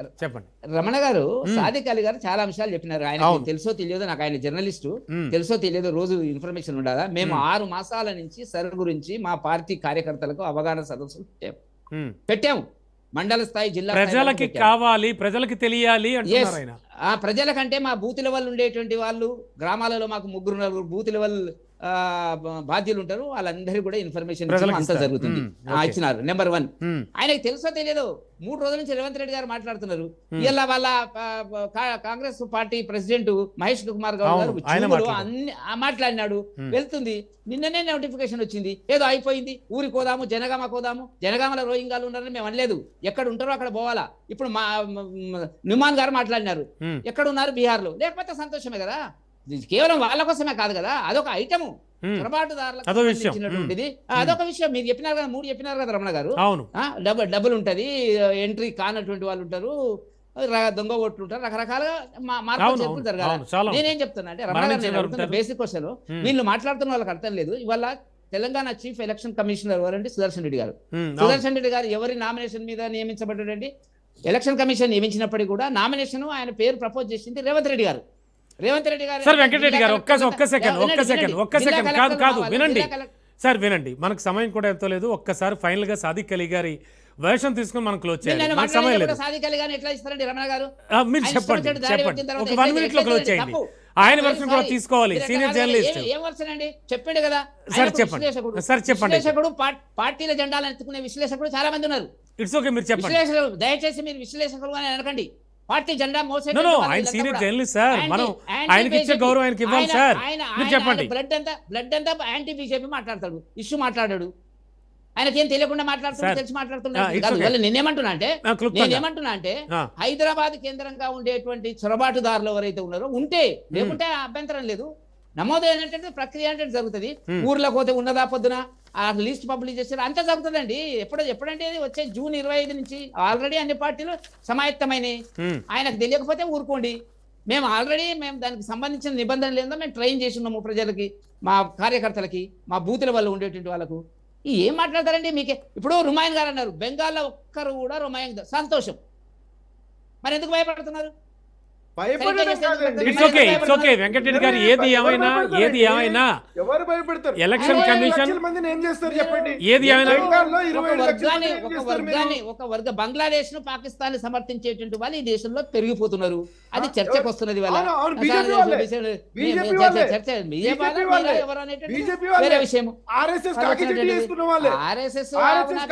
Speaker 5: రమణ గారు, సాదిక్ అలీ గారు చాలా అంశాలు చెప్పినారు. ఆయన తెలుసో తెలియదో, నాకు ఆయన జర్నలిస్టు, తెలుసో తెలియదో రోజు ఇన్ఫర్మేషన్ ఉండాలా. మేము 6 మాసాల నుంచి సర్ గురించి మా పార్టీ కార్యకర్తలకు అవగాహన సదస్సులు పెట్టాము. మండల స్థాయి, జిల్లా
Speaker 1: ప్రజలకి కావాలి, ప్రజలకి తెలియాలి అంటున్నారు ఆయన.
Speaker 5: ఆ ప్రజల కంటే మా బూత్ లెవెల్ ఉండేటువంటి వాళ్ళు, గ్రామాలలో మాకు 3-4 బూత్ లెవెల్ బాధ్యులు ఉంటారు, వాళ్ళందరికీ కూడా ఇన్ఫర్మేషన్ అంతా జరుగుతుంది. ఇచ్చినారు. నెంబర్ 1. ఆయనకి తెలుసో తెలియదు, 3 రోజుల నుంచి రేవంత్ రెడ్డి గారు మాట్లాడుతున్నారు. ఇలా వాళ్ళ కాంగ్రెస్ పార్టీ ప్రెసిడెంట్ మహేష్ కుమార్ గౌడ్ గారు అన్ని మాట్లాడినాడు. వెళ్తుంది. నిన్ననే నోటిఫికేషన్ వచ్చింది, ఏదో అయిపోయింది, ఊరికి పోదాము, జనగామలో రోహింగాలు ఉన్నారని మేము అనలేదు. ఎక్కడ ఉంటారో అక్కడ పోవాలా. ఇప్పుడు నుమాన్ గారు మాట్లాడినారు, ఎక్కడ ఉన్నారు? బీహార్ లో. లేకపోతే సంతోషమే కదా, కేవలం వాళ్ళ కోసమే కాదు కదా, అదొక ఐటము. పొరపాటుదారులటువంటిది అదొక విషయం. మీరు చెప్పినారు కదా, 3 చెప్పినారు కదా రమణ గారు. డబ్బులు ఉంటది, ఎంట్రీ కానటువంటి వాళ్ళు ఉంటారు, దొంగ ఓట్లు ఉంటారు, రకరకాలుగా మార్పులు చెప్పుకుంటారు కదా. నేనేం చెప్తున్నా అంటే, రమణ గారు బేసిక్ క్వశ్చన్, వీళ్ళు మాట్లాడుతున్న వాళ్ళకి అర్థం లేదు. ఇవాళ తెలంగాణ చీఫ్ ఎలక్షన్ కమిషనర్ ఎవరంటే సుదర్శన్ రెడ్డి గారు. సుదర్శన్ రెడ్డి గారు ఎవరి నామినేషన్ మీద నియమించబడ్డాడండి? ఎలక్షన్ కమిషన్ నియమించినప్పటికీ కూడా నామినేషన్ ఆయన పేరు ప్రపోజ్ చేసింది రేవంత్ రెడ్డి గారు.
Speaker 1: సార్ వెంకటరెడ్డి గారు, ఒక్క సెకండ్. కాదు, వినండి సార్, వినండి. మనకు సమయం కూడా ఎంతో లేదు. ఒక్కసారి ఫైనల్ గా సాదిక్ అలీ గారి వర్షన్ తీసుకుని మనం క్లోజ్ చేయాలి. సమయం లేదు. మీరు చెప్పండి. ఒక 1 minute లో క్లోజ్ చేయండి. ఆయన వర్షన్ కూడా తీసుకోవాలి, సీనియర్ జర్నలిస్ట్.
Speaker 5: చెప్పండి కదా
Speaker 1: సార్, చెప్పండి.
Speaker 5: పార్టీల జెండాలు ఎత్తుకునే విశ్లేషకుడు చాలా మంది ఉన్నారు.
Speaker 1: ఇట్స్ ఓకే, మీరు చెప్పండి.
Speaker 5: దయచేసి మీరు విశ్లేషకులు అని అనకండి. పార్టీ జెండా మోసే
Speaker 1: No, ఆయన సీనియర్ జర్నలిస్ట్ సార్, మనం ఆయనకి ఇచ్చే గౌరవం ఆయనకి ఇవ్వాలి సార్. మీరు చెప్పండి.
Speaker 5: బ్లడ్ అంతా యాంటీ బీజేపీ మాట్లాడతాడు, ఇష్యూ మాట్లాడాడు, ఆయనకేం తెలియకుండా మాట్లాడుతున్నాడు,
Speaker 1: సార్,
Speaker 5: తెలిసి మాట్లాడుతున్నాడు.
Speaker 1: it's okay.
Speaker 5: నేనేమంటున్నా అంటే
Speaker 1: క్లుప్తంగా.
Speaker 5: నేనేమంటున్నా అంటే
Speaker 1: ఆ.
Speaker 5: హైదరాబాద్ కేంద్రంగా ఉండేటువంటి చొరబాటుదారులు ఎవరైతే ఉన్నారో ఉంటే, లేకుంటే అభ్యంతరం లేదు. నమోదు ఏంటంటే ప్రక్రియ అంటే జరుగుతుంది. ఊర్లోకి పోతే ఉన్నదా పొద్దున ఆ లిస్ట్ పబ్లిష్ చేస్తారు, అంతా జరుగుతుందండి. ఎప్పుడంటే ఇది వచ్చే జూన్ 25 నుంచి ఆల్రెడీ అన్ని పార్టీలు సమాయత్తమైనవి. ఆయనకు తెలియకపోతే ఊరుకోండి. మేము దానికి సంబంధించిన నిబంధనలు ఏందో మేము ట్రైన్ చేసి ఉన్నాము ప్రజలకి, మా కార్యకర్తలకి, మా బూతుల వల్ల ఉండేటువంటి వాళ్ళకు. ఏం మాట్లాడతారండి మీకే? ఇప్పుడు రుమాయన్ గారు అన్నారు, బెంగాల్లో ఒక్కరు కూడా రుమాయన్ సంతోషం, మరి ఎందుకు భయపడుతున్నారు?
Speaker 1: ఇట్స్ ఓకే వెంకటరెడ్డి గారు, ఏది ఏమైనా
Speaker 7: ఎవరు భయపెడతారు?
Speaker 1: ఎలక్షన్ కమిషన్
Speaker 7: లక్షల మందిని ఏం చేస్తారు చెప్పండి?
Speaker 1: ఏది ఏమైనా
Speaker 7: బెంగాల్లో 25 లక్షల మంది ఏం చేస్తారు మీరు?
Speaker 5: ఒక వర్గ బంగ్లాదేశ్ ను పాకిస్తాన్ సమర్థించేటువంటి వాళ్ళు ఈ దేశంలో పెరిగిపోతున్నారు. అది చర్చకు వస్తున్నది వాళ్ళ
Speaker 7: అవును, BJP వాళ్ళే. BJP వాళ్ళే. BJP వాళ్ళే.
Speaker 5: వేరే విషయం.
Speaker 7: RSS కాకి చెడ్డీ వేసుకున్న వాళ్ళే.
Speaker 5: RSS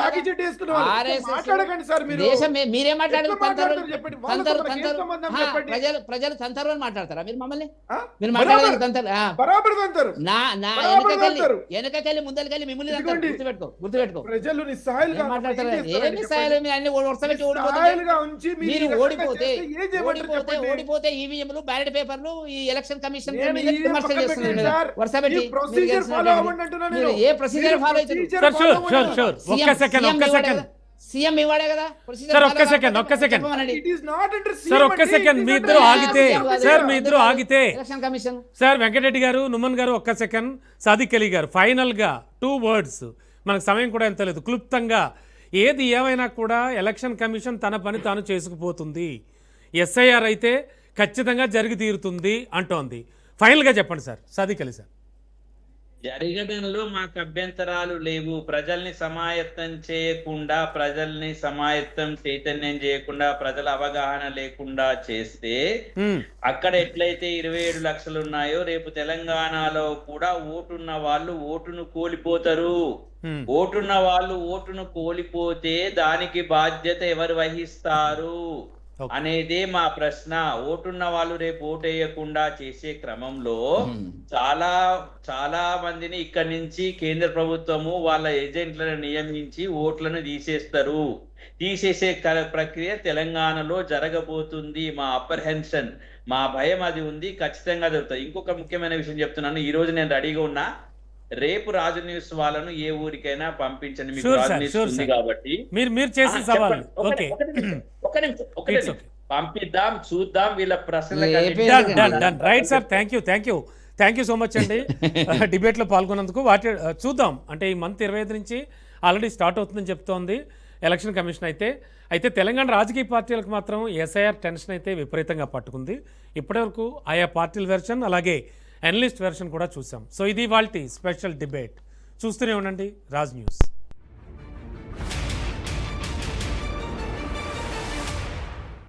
Speaker 7: కాకి చెడ్డీ వేసుకున్న వాళ్ళే. మాట్లాడకండి సార్ మీరు.
Speaker 5: దేశం మీరే మాట్లాడారు.
Speaker 7: ఎట్లా మాట్లాడతారు చెప్పండి? వాళ్ళతో మనకి ఏం సంబంధం చెప్పండి?
Speaker 5: ప్రజలు తంతరు అని మాట్లాడతారా మీరు? మమ్మల్ని మీరు
Speaker 7: బరాబర్.
Speaker 5: మాట్లాడలేదు తంతరు.
Speaker 7: బరాబర్ అంటారు.
Speaker 5: వెనకకెళ్ళి ముందరికెళ్ళి మిమ్మల్ని
Speaker 7: ఇదిగోండి.
Speaker 5: గుర్తుపెట్టుకో.
Speaker 7: ప్రజలు నిస్సహాయులుగా
Speaker 5: ఏం మాట్లాడతారు?
Speaker 7: ఏం చేస్తారని
Speaker 5: ఏమి
Speaker 7: చెప్పండి?
Speaker 5: స్థాయిలో మీరు అన్ని ఓడిపోతే
Speaker 7: నిస్సహాయులుగా ఉంచి మీరు ఈ రకంగా
Speaker 5: ఓడిపోతే
Speaker 7: చేస్తే ఏం చేయమంటారు చెప్పండి?
Speaker 5: ఓడిపోతే ఈవీఎంలు, బ్యాలెట్ పేపర్లు, ఈ ఎలక్షన్ కమిషన్
Speaker 7: నేను
Speaker 5: మీద
Speaker 7: ఈ
Speaker 5: విమర్శలు
Speaker 7: పక్కన
Speaker 5: చేస్తున్నారు
Speaker 7: పెట్టండి
Speaker 5: మీరు.
Speaker 7: సార్.
Speaker 5: వరుస పెట్టి
Speaker 7: ఈ ప్రొసీజర్ ఫాలో అవ్వండి అంటున్నా నేను.
Speaker 5: ఏ ప్రొసీజర్
Speaker 7: మీరు
Speaker 5: ఫాలో అవుతుంది?
Speaker 7: ప్రొసీజర్
Speaker 1: సార్
Speaker 7: ఫాలో
Speaker 1: షూర్
Speaker 7: అవ్వండి.
Speaker 1: ఒక్క సెకండ్
Speaker 5: సీఎం ఇవ్వడే కదా ప్రొసీజర్
Speaker 1: సార్,
Speaker 5: ఫాలో
Speaker 1: ఒక్క సెకండ్.
Speaker 5: చెప్పమనండి.
Speaker 7: It is not under
Speaker 1: sir
Speaker 7: CM
Speaker 1: ఒక్క
Speaker 7: అండి.
Speaker 1: Second,
Speaker 7: It is
Speaker 1: me
Speaker 7: under
Speaker 1: ఇద్దరు
Speaker 7: CM.
Speaker 1: ఆగితే సార్, మీ ఇద్దరు ఆగితే
Speaker 5: ఎలక్షన్ కమిషన్
Speaker 1: సార్, వెంకటరెడ్డి గారు, నుమన్ గారు ఒక్క సెకండ్, సాదిక్ అలీ గారు ఫైనల్ గా 2 words, మనకు సమయం కూడా ఎంత లేదు, క్లుప్తంగా ఏది ఏమైనా కూడా ఎలక్షన్ కమిషన్ తన పని తాను చేసుకుపోతుంది, ఎస్ఐఆర్ అయితే ఖచ్చితంగా జరిగి తీరుతుంది అంటోంది. ఫైనల్ గా చెప్పండి సార్, సాదిక్ అలీ సార్.
Speaker 8: జరగడంలో మాకు అభ్యంతరాలు లేవు. ప్రజల్ని సమాయత్తం చేయకుండా, ప్రజల్ని సమాయత్తం చైతన్యం చేయకుండా, ప్రజల అవగాహన లేకుండా చేస్తే అక్కడ ఎట్లయితే 27 లక్షలు ఉన్నాయో రేపు తెలంగాణలో కూడా ఓటున్న వాళ్ళు ఓటును కోల్పోతారు. ఓటున్న వాళ్ళు ఓటును కోల్పోతే దానికి బాధ్యత ఎవరు వహిస్తారు అనేదే మా ప్రశ్న. ఓటున్న వాళ్ళు రేపు ఓటు వేయకుండా చేసే క్రమంలో చాలా మందిని ఇక్కడి నుంచి కేంద్ర ప్రభుత్వము వాళ్ళ ఏజెంట్లను నియమించి ఓట్లను తీసేస్తారు. తీసేసే ప్రక్రియ తెలంగాణలో జరగబోతుంది. మా అప్రహెన్షన్, మా భయం అది ఉంది. ఖచ్చితంగా జరుగుతుంది. ఇంకొక ముఖ్యమైన విషయం చెప్తున్నాను. ఈ రోజు నేను రెడీగా ఉన్నా, రేపు రాజు న్యూస్ వాళ్ళను ఏ ఊరికైనా పంపించండి. మీకు రాజు న్యూస్ ఉంది కాబట్టి
Speaker 1: మీరు చేసిన సవాల్. ఓకే,
Speaker 8: పంపిద్దాం, చూద్దాం వీళ్ళ ప్రశ్నలకు.
Speaker 1: Right sir, thank you so much అండి డిబేట్లో పాల్గొన్నందుకు. చూద్దాం, అంటే ఈ మంత్ 25 నుంచి ఆల్రెడీ స్టార్ట్ అవుతుందని చెప్తోంది ఎలక్షన్ కమిషన్. అయితే తెలంగాణ రాజకీయ పార్టీలకు మాత్రం ఎస్ఐఆర్ టెన్షన్ అయితే విపరీతంగా పట్టుకుంది. ఇప్పటివరకు ఆయా పార్టీల వెర్షన్, అలాగే అనలిస్ట్ వెర్షన్ కూడా చూసాం. సో ఇది ఇవాల్టి స్పెషల్ డిబేట్. చూస్తూనే ఉండండి రాజ్ న్యూస్.